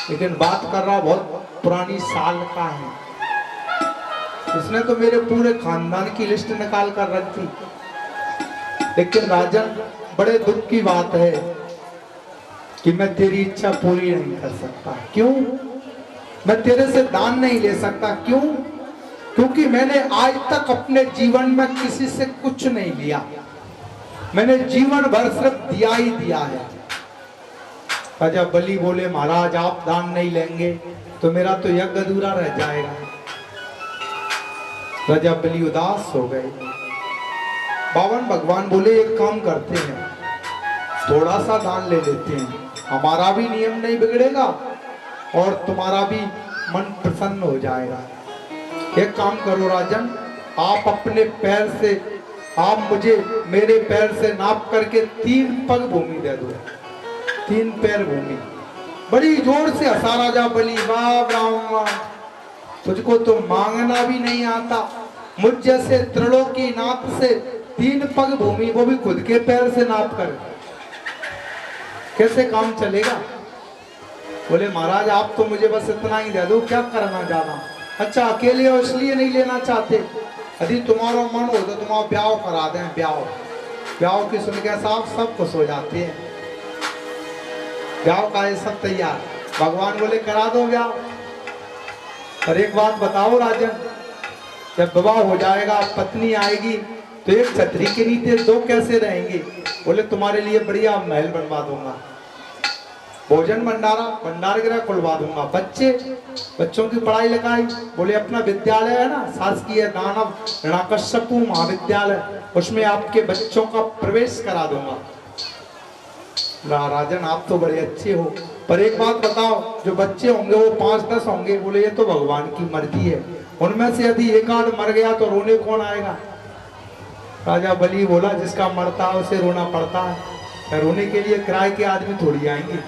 लेकिन बात कर रहा बहुत पुरानी साल का है। इसने तो मेरे पूरे खानदान की लिस्ट निकाल कर रखी। लेकिन राजन बड़े दुख की बात है कि मैं तेरी इच्छा पूरी नहीं कर सकता। क्यों? मैं तेरे से दान नहीं ले सकता। क्यों? क्योंकि मैंने आज तक अपने जीवन में किसी से कुछ नहीं लिया, मैंने जीवन भर सिर्फ दिया ही दिया है। राजा बलि बोले महाराज आप दान नहीं लेंगे तो मेरा तो यज्ञ अधूरा रह जाएगा। राजा बलि उदास हो गए। बावन भगवान बोले एक काम करते हैं, थोड़ा सा दान ले लेते हैं, हमारा भी नियम नहीं बिगड़ेगा और तुम्हारा भी मन प्रसन्न हो जाएगा। एक काम करो राजन, आप अपने पैर से, आप मुझे मेरे पैर से नाप करके 3 पग भूमि दे दो, 3 पैर भूमि। बड़ी जोर से हंसा राजा बलि, वाह ब्राह्मण तुझको तो मांगना भी नहीं आता, मुझ जैसे त्रिलोकी नाथ से 3 पग भूमि, वो भी खुद के पैर से नाप कर, कैसे काम चलेगा? बोले महाराज आप तो मुझे बस इतना ही दे दो, क्या करना जाना। अच्छा अकेले हो इसलिए नहीं लेना चाहते, यदि तुम्हारा मन हो तो तुम्हारा ब्याह करा दें। ब्याह की सुन के साहब सब खुश हो जाते हैं, ब्याह का है सब तैयार। भगवान बोले करा दो ब्याह। और एक बात बताओ राजन, जब विवाह हो जाएगा पत्नी आएगी तो एक छतरी के नीचे 2 कैसे रहेंगे? बोले तुम्हारे लिए बढ़िया महल बनवा दूंगा, भोजन भंडार गृह खुलवा दूंगा, बच्चों की पढ़ाई लिखाई। बोले अपना विद्यालय है ना, शासकीय दानव हिरण्यकश्यप महाविद्यालय, उसमें आपके बच्चों का प्रवेश करा दूंगा। राजन आप तो बड़े अच्छे हो, पर एक बात बताओ जो बच्चे होंगे वो 5-10 होंगे। बोले ये तो भगवान की मर्जी है, उनमें से यदि एक आध मर गया तो रोने कौन आएगा? राजा बलि बोला जिसका मरता है उसे रोना पड़ता है, रोने के लिए किराए के आदमी थोड़ी आएंगे।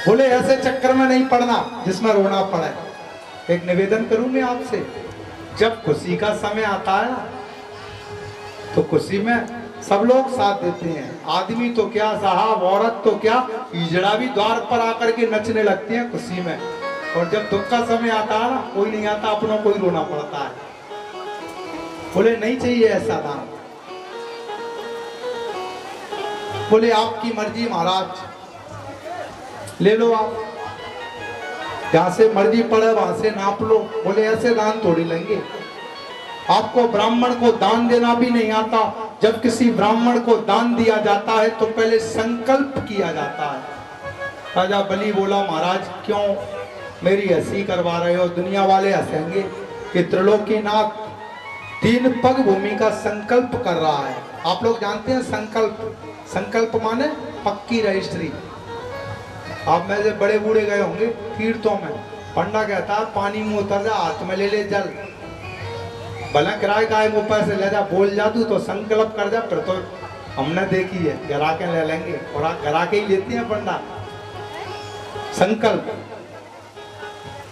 बोले ऐसे चक्कर में नहीं पड़ना जिसमें रोना पड़े। एक निवेदन करूं मैं आपसे, जब खुशी का समय आता है ना तो खुशी में सब लोग साथ देते हैं, आदमी तो क्या साहब, औरत तो क्या, ईजड़ा भी द्वार पर आकर के नचने लगती है खुशी में। और जब दुख का समय आता है ना कोई नहीं आता, अपनों को ही रोना पड़ता है। बोले नहीं चाहिए ऐसा दान। बोले आपकी मर्जी महाराज, ले लो आप, जहां से मर्जी पड़े वहां से नाप लो। बोले ऐसे दान थोड़ी लेंगे, आपको ब्राह्मण को दान देना भी नहीं आता। जब किसी ब्राह्मण को दान दिया जाता है तो पहले संकल्प किया जाता है। राजा बलि बोला महाराज क्यों मेरी हंसी करवा रहे हो, दुनिया वाले हंसेंगे कि त्रिलोकीनाथ 3 पग भूमि का संकल्प कर रहा है। आप लोग जानते हैं संकल्प, संकल्प माने पक्की रजिस्ट्री। आप में से बड़े बूढ़े गए होंगे तीर्थों में, पंडा कहता है पानी में उतर जा, हाथ में ले ले जल, भला किराए का मुंह पैसे ले जा, बोल जा तू तो संकल्प कर जा, फिर तो हमने देखी है घरा के ले लेंगे, और घरा के ही लेती हैं पंडा। संकल्प,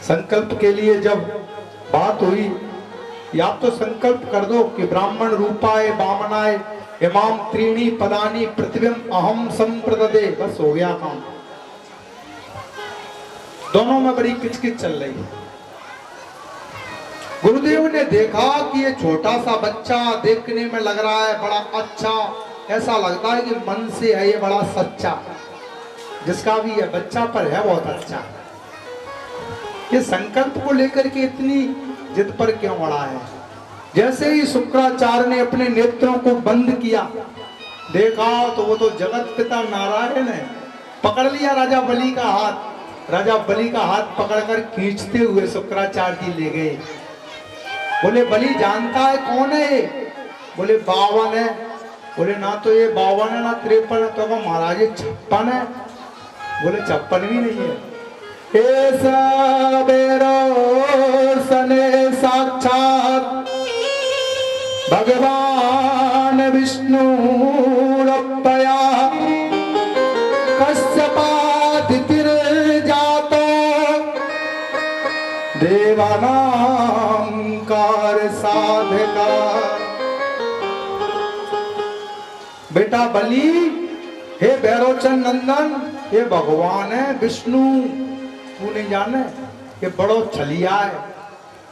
संकल्प के लिए जब बात हुई, या तो संकल्प कर दो कि ब्राह्मण रूपाय वामनाय इमाम त्रीणी पदानी पृथ्वीम अहम संप्रददे, बस हो गया काम। दोनों में बड़ी किचकिच चल रही है। गुरुदेव ने देखा कि ये छोटा सा बच्चा देखने में लग रहा है बड़ा अच्छा, ऐसा लगता है कि मन से है ये बड़ा सच्चा, जिसका भी है बच्चा पर है बहुत अच्छा। ये संकल्प को लेकर के इतनी जिद पर क्यों अड़ा है? जैसे ही शुक्राचार्य ने अपने नेत्रों को बंद किया, देखा तो वो तो जगत पिता नारायण है। पकड़ लिया राजा बलि का हाथ, राजा बलि का हाथ पकड़कर खींचते हुए शुक्राचार्य जी ले गए। बोले बलि जानता है कौन है? बोले 52 है। बोले ना तो ये 52 है ना 53 है, तो महाराज 56 है। बोले 56 भी नहीं है। सने साक्षात भगवान विष्णु रप्पया कश्यपादितिर जातो देवानां कार साधका। बेटा बलि, हे भैरवचंद नंदन, ये भगवान है विष्णु, तू नहीं जाने? ये बड़ो छलिया है,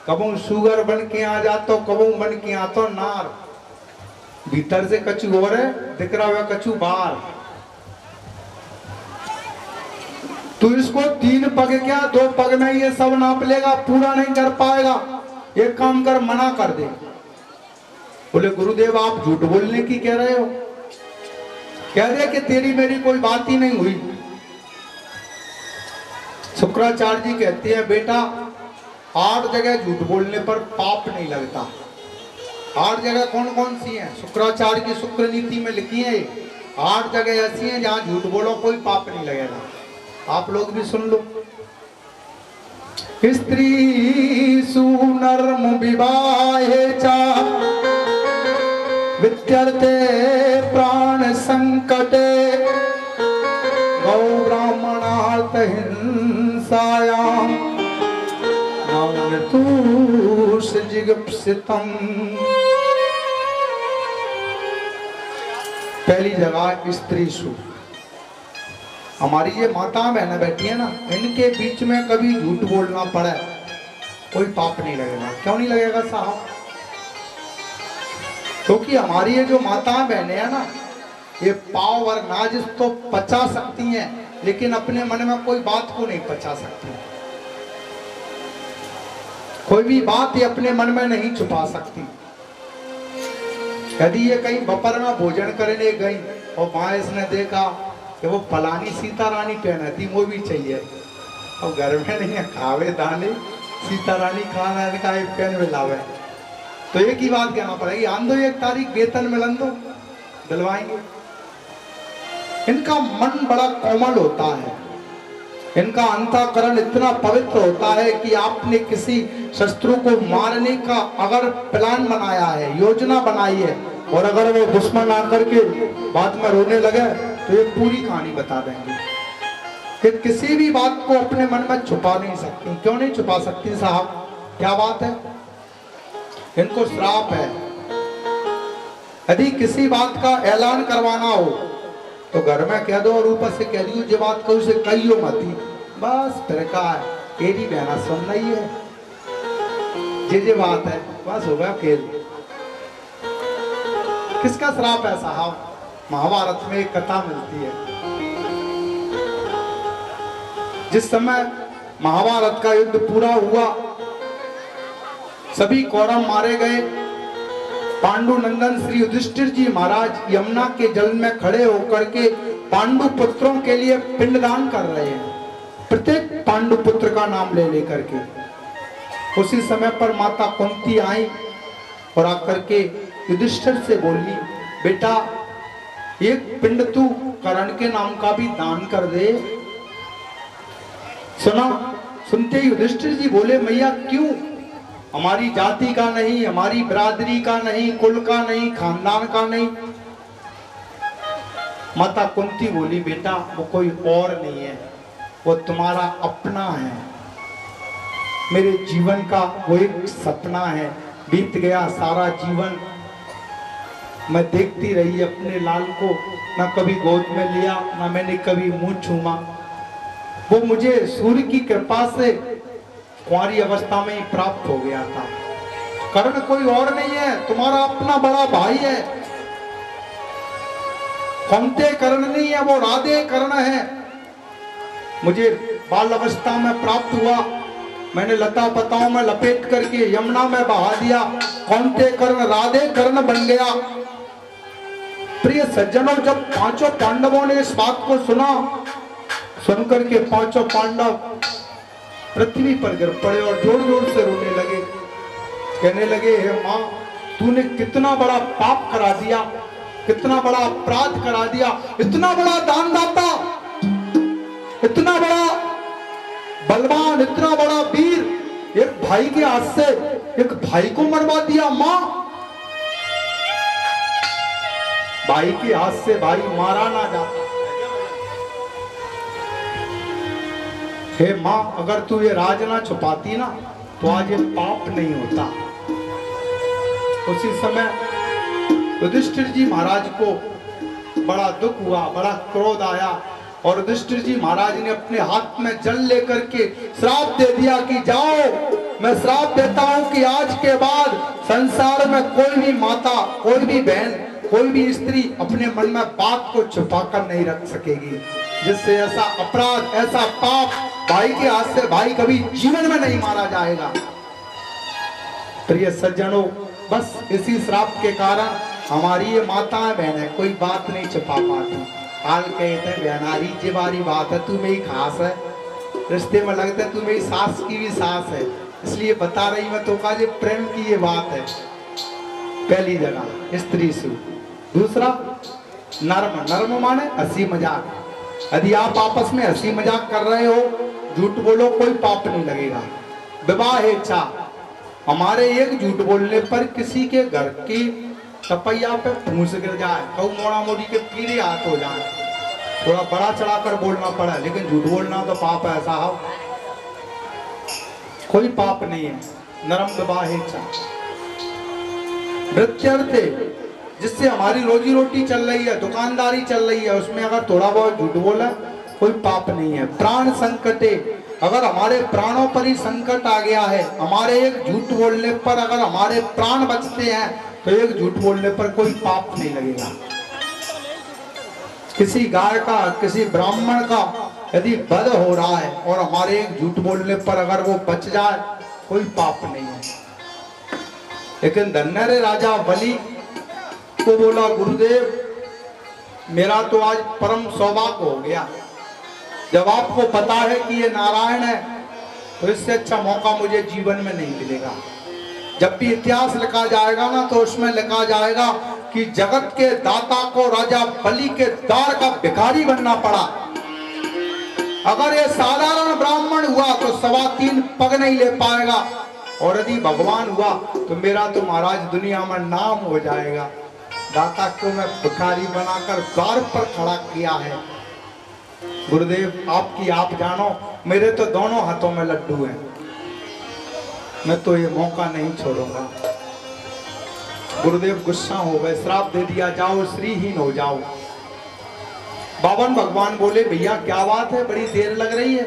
कबू सुगर बन के आ जातो, कबू बन के आतो नार, भीतर से कछु और है, दिख रहा हुआ कछु बाहर। तू इसको 3 पग क्या 2 पग में ये सब नाप लेगा, पूरा नहीं कर पाएगा। एक काम कर, मना कर दे। बोले गुरुदेव आप झूठ बोलने की कह रहे हो, कह रहे कि तेरी मेरी कोई बात ही नहीं हुई। शुक्राचार्य जी कहते हैं बेटा 8 जगह झूठ बोलने पर पाप नहीं लगता। 8 जगह कौन कौन सी हैं? शुक्राचार्य की शुक्र नीति में लिखी है 8 जगह ऐसी हैं जहां झूठ बोलो कोई पाप नहीं लगेगा। आप लोग भी सुन लो। स्त्री सुनर्म विवाहे चा विद्यर्थे प्राण संकटे गौ ब्राह्मणार्थ हिंसायाम नवनतुष जिगप्सितम। पहली जगह स्त्री सु, हमारी ये माता बहना बैठी है ना, इनके बीच में कभी झूठ बोलना पड़े कोई पाप नहीं लगेगा। क्यों नहीं लगेगा साहब? क्योंकि हमारी ये जो माता बहने हैं ना, ये पाव और नाजिश तो पचा सकती हैं, लेकिन अपने मन में कोई बात को नहीं पचा सकती। कोई भी बात ये अपने मन में नहीं छुपा सकती। यदि ये कहीं दोपहर में भोजन करने गई और वहां इसने देखा कि वो फलानी सीता रानी पहनती, वो भी चाहिए, और घर में नहीं है, खावे दाने सीता रानी खाना का एक पेन में लावे, तो एक ही बात कहना पड़ेगी, आंदो 1 तारीख वेतन मिलन दो, दिलवाएंगे। इनका मन बड़ा कोमल होता है, इनका अंतःकरण इतना पवित्र होता है कि आपने किसी शत्रु को मारने का अगर प्लान बनाया है, योजना बनाई है, और अगर वो दुश्मन आकर के बाद में रोने लगे तो ये पूरी कहानी बता देंगे कि किसी भी बात को अपने मन में छुपा नहीं सकती। क्यों नहीं छुपा सकती साहब? क्या बात है? इनको श्राप है। यदि किसी बात का ऐलान करवाना हो तो घर में कह दो और ऊपर से कह दियो, जो बात कहूँ से कहियो मती, बस फिर का तेरी बहना सुन रही है, जे बात है, बस होगा खेल। किसका श्राप है साहब? महाभारत में एक कथा मिलती है। जिस समय महाभारत का युद्ध पूरा हुआ, सभी कौरव मारे गए, पांडु नंदन श्री युधिष्ठिर जी महाराज यमुना के जल में खड़े होकर के पांडु पुत्रों के लिए पिंडदान कर रहे हैं, प्रत्येक पांडु पुत्र का नाम ले लेकर के। उसी समय पर माता कुंती आई और आकर के युधिष्ठिर से बोली, बेटा एक पिंड तू कर्ण के नाम का भी दान कर दे। सुना, सुनते ही युधिष्ठिर जी बोले, मैया क्यों? हमारी जाति का नहीं, हमारी बिरादरी का नहीं, कुल का नहीं, खानदान का नहीं। माता कुंती बोली, बेटा वो कोई और नहीं है, वो तुम्हारा अपना है। मेरे जीवन का वो एक सपना है, बीत गया सारा जीवन, मैं देखती रही अपने लाल को, ना कभी गोद में लिया, ना मैंने कभी मुंह छूमा। वो मुझे सूर्य की कृपा से कुंवारी अवस्था में ही प्राप्त हो गया था। कर्ण कोई और नहीं है, तुम्हारा अपना बड़ा भाई है। कौनते कर्ण नहीं है, वो राधे कर्ण है। मुझे बाल अवस्था में प्राप्त हुआ, मैंने लता पताओं में लपेट करके यमुना में बहा दिया, कौनते कर्ण राधे कर्ण बन गया। प्रिय सज्जनों, जब पांचों पांडवों ने इस बात को सुना, सुनकर के पांचों पांडव पृथ्वी पर गिर पड़े और जोर जोर से रोने लगे, कहने लगे, हे माँ, तूने कितना बड़ा पाप करा दिया, कितना बड़ा अपराध करा दिया। इतना बड़ा दानदाता, इतना बड़ा बलवान, इतना बड़ा वीर, एक भाई के हाथ से एक भाई को मरवा दिया। माँ, भाई के हाथ से भाई मारा ना जाता। हे माँ, अगर तू ये राज ना छुपाती ना तो आज ये पाप नहीं होता। उसी समय युधिष्ठिर जी महाराज को बड़ा दुख हुआ, बड़ा क्रोध आया और युधिष्ठिर जी महाराज ने अपने हाथ में जल लेकर के श्राप दे दिया कि जाओ, मैं श्राप देता हूं कि आज के बाद संसार में कोई भी माता, कोई भी बहन, कोई भी स्त्री अपने मन में बात को छुपाकर नहीं रख सकेगी, जिससे ऐसा अपराध, ऐसा पाप भाई के हाथ से भाई कभी जीवन में नहीं मारा जाएगा। प्रिय सज्जनों, बस इसी श्राप के कारण हमारी ये माताएं बहनें कोई बात नहीं छुपा पाती। हाल कहते हैं, बहनारी जिबारी बात है, तू मेरी खास है, रिश्ते में लगता है तू मेरी सास की भी सास है, इसलिए बता रही मैं तो का, प्रेम की ये बात है। पहली जगह स्त्री सु, दूसरा नर्म, नर्म माने हंसी मजाक। यदि आप आपस में हंसी मजाक कर रहे हो, झूठ बोलो, कोई पाप नहीं लगेगा। विवाह इच्छा, हमारे एक झूठ बोलने पर किसी के घर की टपैया पे फूस गिर जाए, कऊ मोड़ा मोड़ी के पीले हाथ हो जाए, थोड़ा बड़ा चढ़ा कर बोलना पड़ा, लेकिन झूठ बोलना तो पाप है साहब, कोई पाप नहीं है। नरम विवाह इच्छा, वृत्त्यर्थे, जिससे हमारी रोजी रोटी चल रही है, दुकानदारी चल रही है, उसमें अगर थोड़ा बहुत झूठ बोला कोई पाप नहीं है। प्राण संकटे, अगर हमारे प्राणों पर ही संकट आ गया है, हमारे एक झूठ बोलने पर अगर हमारे प्राण बचते हैं तो एक झूठ बोलने पर कोई पाप नहीं लगेगा। किसी गाय का, किसी ब्राह्मण का यदि वध हो रहा है और हमारे एक झूठ बोलने पर अगर वो बच जाए, कोई पाप नहीं है। लेकिन धन्य रे राजा बलि को बोला, गुरुदेव मेरा तो आज परम सौभाग्य हो गया, जब आपको पता है कि ये नारायण है तो इससे अच्छा मौका मुझे जीवन में नहीं मिलेगा। जब भी इतिहास लिखा जाएगा ना, तो उसमें लिखा जाएगा कि जगत के दाता को राजा बलि के द्वार का भिखारी बनना पड़ा। अगर ये साधारण ब्राह्मण हुआ तो 3.25 पग नहीं ले पाएगा, और यदि भगवान हुआ तो मेरा तो महाराज दुनिया में नाम हो जाएगा। दाता को मैं भिखारी बनाकर द्वार पर खड़ा किया है। गुरुदेव आपकी आप जानो, मेरे तो दोनों हाथों में लड्डू हैं, मैं तो ये मौका नहीं छोड़ूंगा। गुरुदेव गुस्सा हो गए, श्राप दे दिया, जाओ श्रीहीन हो जाओ। बावन भगवान बोले, भैया क्या बात है, बड़ी देर लग रही है।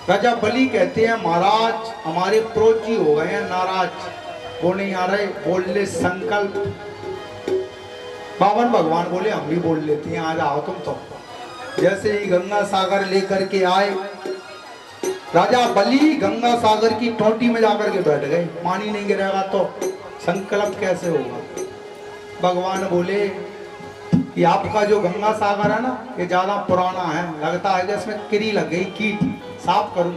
राजा बलि कहते हैं, महाराज हमारे प्रोच जी हो गए हैं नाराज, वो नहीं आ रहे, बोल ले संकल्प। बावन भगवान बोले हम भी बोल लेते हैं, आ जाओ तुम तो। जैसे ही गंगा सागर लेकर के आए, राजा बलि गंगा सागर की टोटी में जाकर के बैठ गए। पानी नहीं गिरेगा तो संकल्प कैसे होगा। भगवान बोले कि आपका जो गंगा सागर है ना, ये ज्यादा पुराना है, लगता है कि इसमें कीड़ी लग गई, कीट, साफ करूं।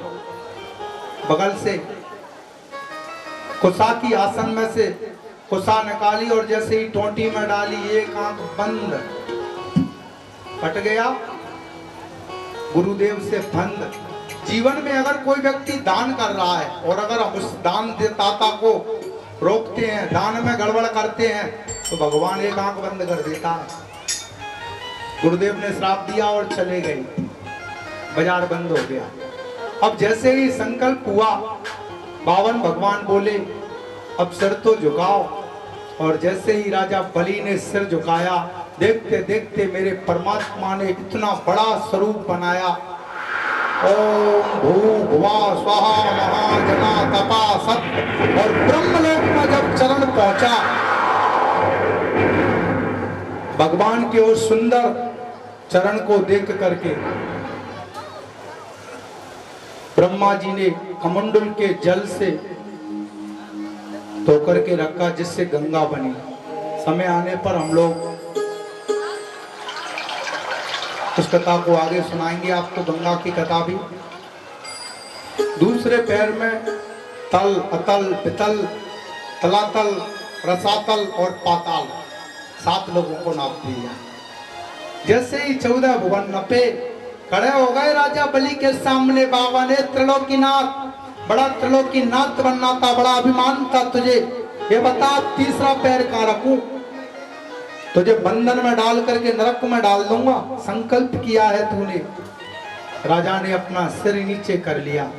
बगल से कुसा की आसन में से कुसा निकाली और जैसे ही टोटी में डाली, एक आंख बंद, कट गया गुरुदेव से बंद। जीवन में अगर कोई व्यक्ति दान कर रहा है और अगर हम उस दान दाता को रोकते हैं, दान में गड़बड़ करते हैं, तो भगवान एक आंख बंद कर देता है। गुरुदेव ने श्राप दिया और चले गए, बाजार बंद हो गया। अब जैसे ही संकल्प हुआ, बावन भगवान बोले अब सिर तो झुकाओ। और जैसे ही राजा बलि ने सिर झुकाया, देखते देखते मेरे परमात्मा ने इतना बड़ा स्वरूप बनाया। ओम भूर्भुवः स्वः महाजना तपा सत्। और ब्रह्मलोक में जब चरण पहुंचा, भगवान के उस सुंदर चरण को देख करके ब्रह्मा जी ने कमंडल के जल से धो करके रखा, जिससे गंगा बनी। समय आने पर हम लोग उस कथा को आगे सुनाएंगे आपको, गंगा की कथा भी। दूसरे पैर में तल, अतल, पितल, तलातल, रसातल और पाताल, 7 लोगों को नाप दिया। जैसे ही 14 भुवन नपे, खड़े हो गए राजा बलि के सामने। बाबा ने त्रिलोकीनाथ, बड़ा त्रिलोकीनाथ बनना था, बड़ा अभिमान था तुझे, ये बता तीसरा पैर कहाँ रखूं? तुझे बंधन में डाल करके नरक में डाल दूंगा, संकल्प किया है तूने। राजा ने अपना सिर नीचे कर लिया।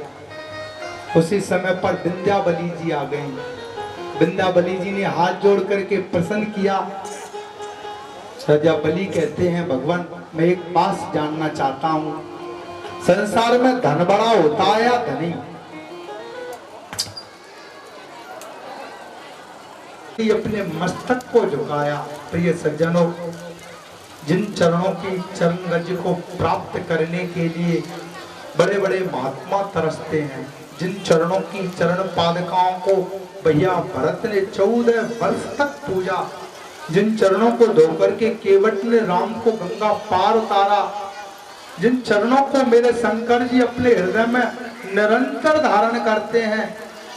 उसी समय पर विंध्याबली जी आ गई। विंध्याबली जी ने हाथ जोड़ करके प्रसन्न किया। राजा बलि कहते हैं, भगवान मैं एक बात जानना चाहता हूं, संसार में धन बड़ा होता है या धनी? अपने मस्तक को झुकाया। प्रिय सज्जनों, जिन चरणों की चरण रज को प्राप्त करने के लिए बड़े बड़े महात्मा तरसते हैं, जिन चरणों की चरण पादुकाओं को भैया भरत ने 14 वर्ष तक पूजा, जिन चरणों को धोकर के केवट ने राम को गंगा पार उतारा, जिन चरणों को मेरे शंकर जी अपने हृदय में निरंतर धारण करते हैं,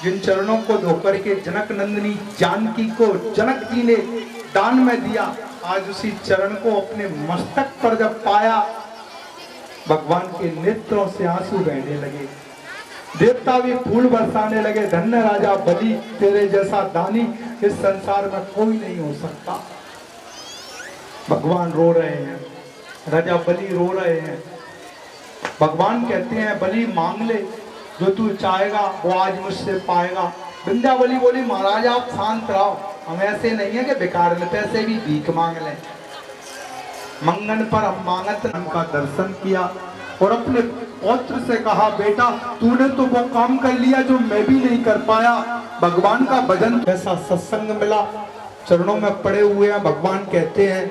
जिन चरणों को धोकर के जनक नंदिनी जानकी को जनक जी ने दान में दिया, आज उसी चरण को अपने मस्तक पर जब पाया, भगवान के नेत्रों से आंसू बहने लगे, देवता भी फूल बरसाने लगे। धन्य राजा बलि, तेरे जैसा दानी इस संसार में कोई नहीं हो सकता। भगवान रो रहे हैं, राजा बलि रो रहे हैं। भगवान कहते हैं बलि मांग ले, जो तू चाहेगा वो आज मुझसे पाएगा। विंध्याबली बोली महाराज आप शांत रहो, हम ऐसे नहीं है कि बेकार में पैसे भी भीख मांग लें। मंगन पर हम मांगत का दर्शन किया और अपने पौत्र से कहा, बेटा तूने तो वो काम कर लिया जो मैं भी नहीं कर पाया। भगवान का भजन, ऐसा सत्संग मिला, चरणों में पड़े हुए हैं। भगवान कहते हैं,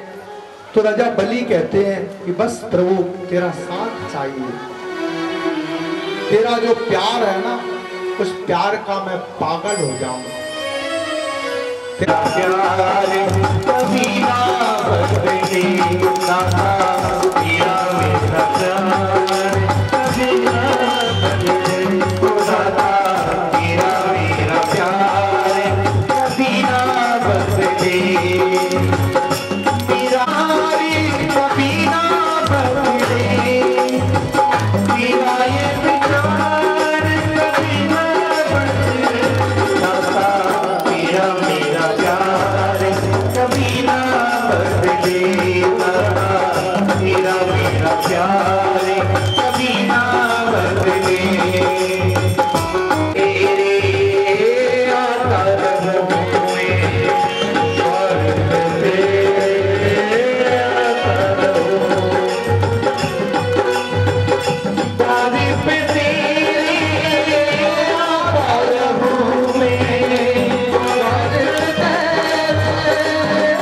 तो राजा बलि कहते हैं कि बस प्रभु तेरा साथ चाहिए, तेरा जो प्यार है ना, उस प्यार का मैं पागल हो जाऊं। तेरा प्यार कभी ना बदले, तेरा मेरा प्यार कभी ना बदले, तेरा मेरा प्यार कभी ना बदले, तेरा कभी ना बदले, तेरा ये प्यार कभी ना बदले, तेरा मेरा प्यार कभी ना बदले, तेरा मेरा प्यार कभी ना बदले। तेरे आकर हुए स्वर्ग तेरे आकर हो, तारीफ तेरी आकर हुए, स्वर्ग तेरे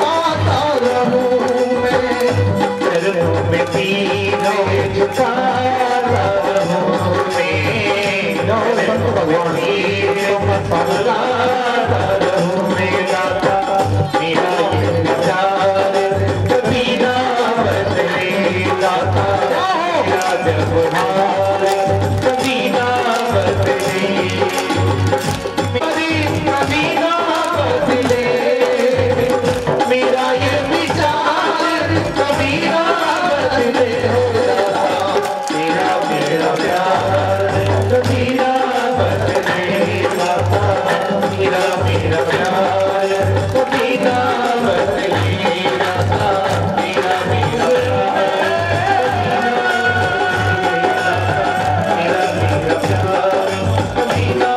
आकर हो, भगवानी तुम पधारा रहो मेरे दाता, मेरा ये विचार कभी ना बदले दाता, मेरा व्यवहार कभी ना बदले, मेरी कभी ना बदले, मेरा ये विचार कभी ना बदले हो दाता, मेरा मेरा प्यार कभी ना बदले दाता, मेरा मेरा प्यार कभी ना बदले दाता, मेरा मेरा प्यार कभी ना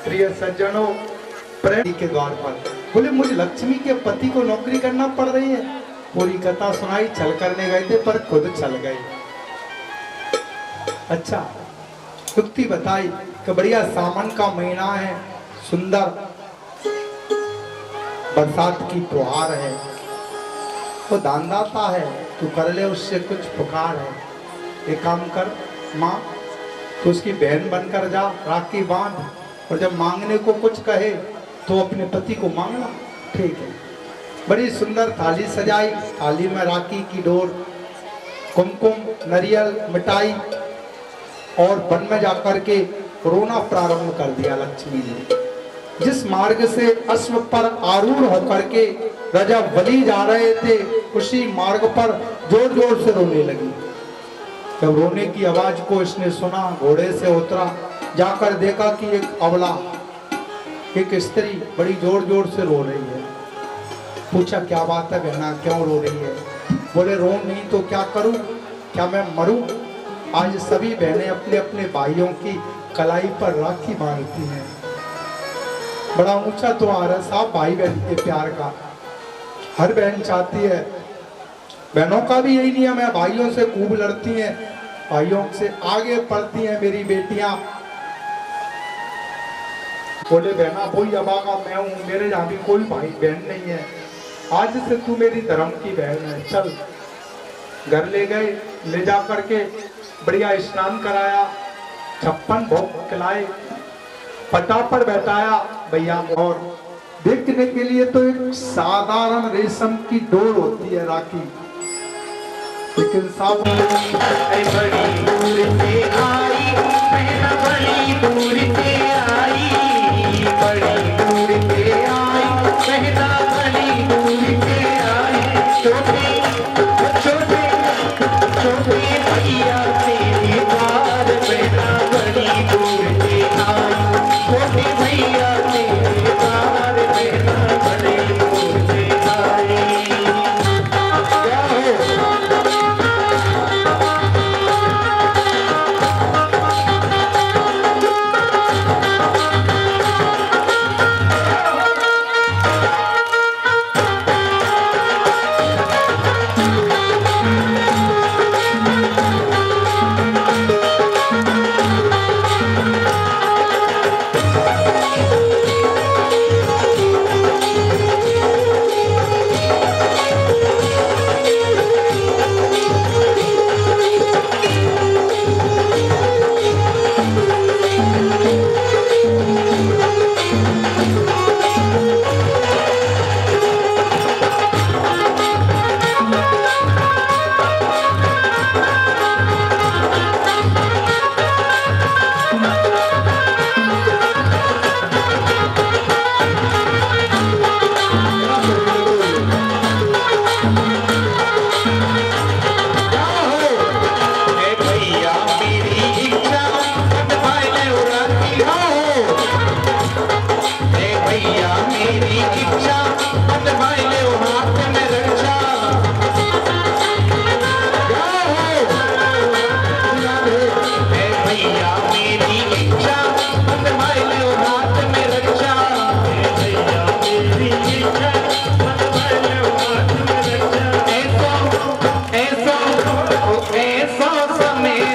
प्रिय सज्जनों, प्रेम के द्वार पर बोले मुझे लक्ष्मी के पति को नौकरी करना पड़ रही है। पूरी कथा सुनाई, चल करने गए थे पर खुद चल गए। अच्छा, युक्ति बताई कि बढ़िया सावन का महीना है, सुंदर बरसात की फुहार है, वो दानदाता है, तू कर ले उससे कुछ पुकार है। एक काम कर माँ, तो उसकी बहन बनकर जा, राखी बांध, और जब मांगने को कुछ कहे तो अपने पति को मांगना। ठीक है। बड़ी सुंदर थाली सजाई, थाली में राखी की डोर, कुमकुम, नारियल, मिठाई, और वन में जाकर के रोना प्रारंभ कर दिया लक्ष्मी ने। जिस मार्ग से अश्व पर आरूढ़ होकर के राजा बलि जा रहे थे, उसी मार्ग पर जोर जोर से रोने लगी। जब रोने की आवाज को इसने सुना, घोड़े से उतरा, जाकर देखा कि एक अबला, एक स्त्री बड़ी जोर जोर से रो रही है। पूछा क्या बात है बहना, क्यों रो रही है? बोले रो नहीं तो क्या करूं, क्या मैं मरूं? आज सभी बहनें अपने अपने भाइयों की कलाई पर राखी बांधती हैं। बड़ा ऊंचा त्योहार है साहब भाई बहन के प्यार का। हर बहन चाहती है, बहनों का भी यही नियम है, भाइयों से खूब लड़ती हैं, भाइयों से आगे पढ़ती हैं मेरी बेटियां। बोले बहना वही अबागा मैं हूँ, मेरे यहाँ भी कोई भाई बहन नहीं है, आज से तू मेरी धर्म की बहन है, चल। घर ले गए, ले जा करके बढ़िया स्नान कराया, 56 भोग खिलाए, पटा पर बैठाया भैया, और देखने के लिए तो एक साधारण रेशम की डोर होती है राखी, लेकिन साहब बड़ी दूर से आई, बहना बड़ी दूर से आई, बड़ी दूर से आई, बहना बड़ी दूर से आई, छोटे छोटे छोटे भैया तेरे द्वार, बहना बड़ी दूर से आई, छोटे भैया तेरे द्वार, बहना बड़ी दूर से आई। क्या हो समय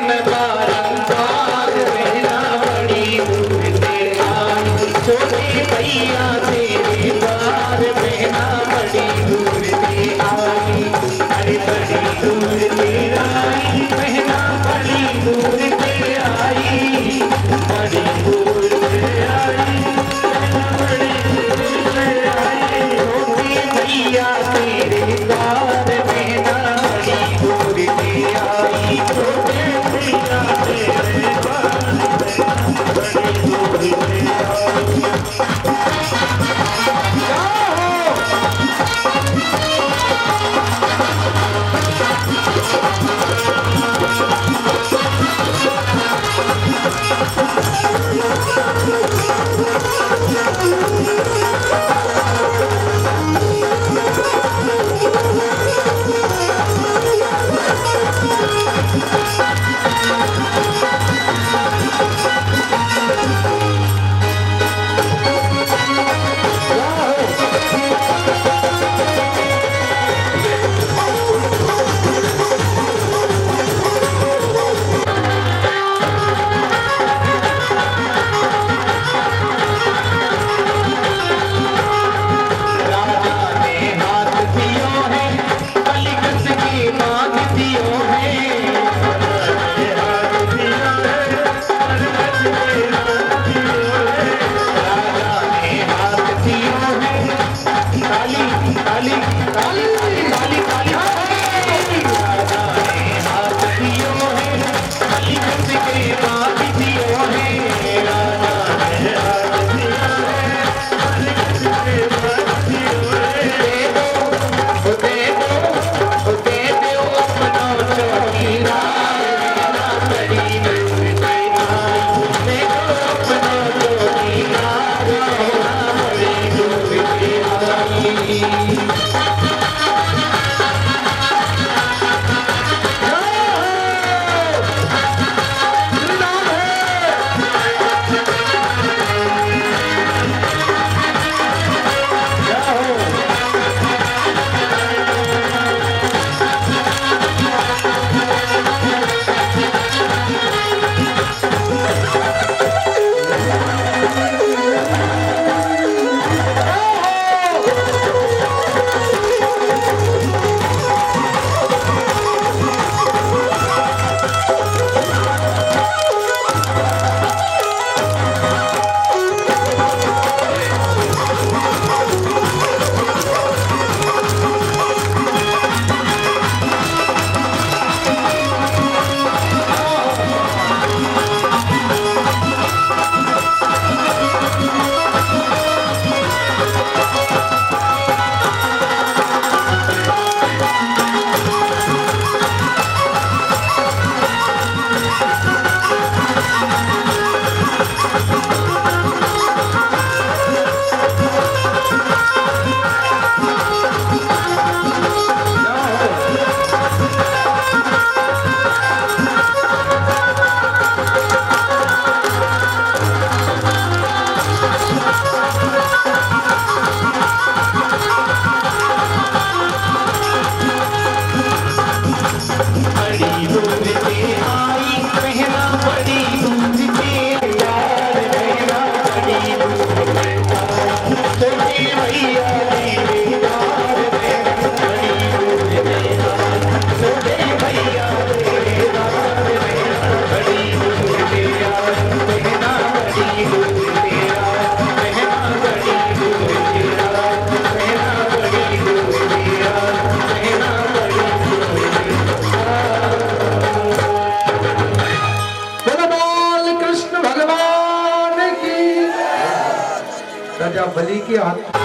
बलि की हाथ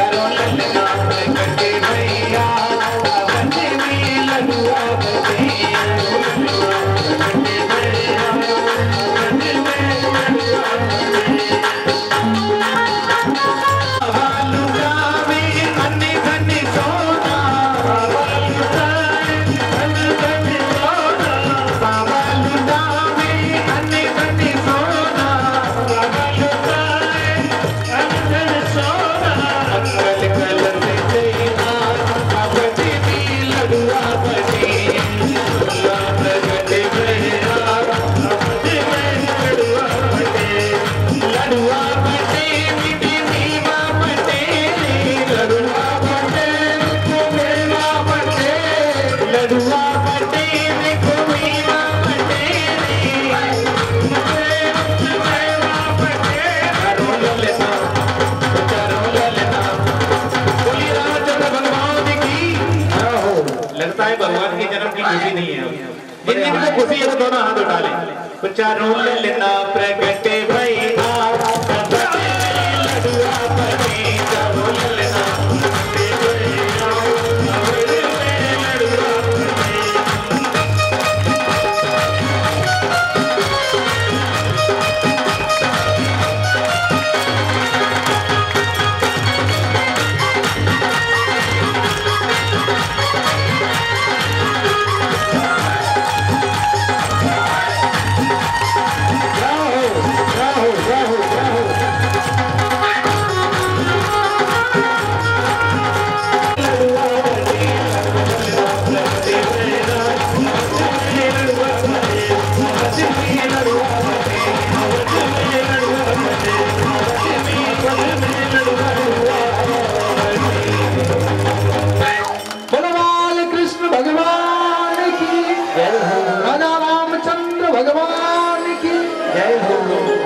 Carol देनी है। जिन जिन को खुशी है वो दोनों हाथ उठा लें। उच्चारण लेना प्रगटे भाई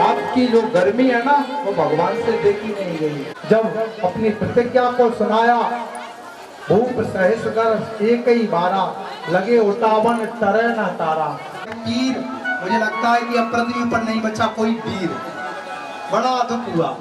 आपकी जो गर्मी है ना वो भगवान से देखी नहीं गई। जब अपनी प्रतिज्ञा को सुनाया, भूप सहस कर एक ही बारा, लगे उठावन टरे न तारा। वीर, मुझे लगता है कि अब पृथ्वी पर नहीं बचा कोई वीर। बड़ा दुख हुआ।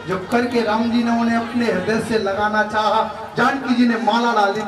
झुक करके राम जी ने उन्हें अपने हृदय से लगाना चाहा। जानकी जी ने माला डाली।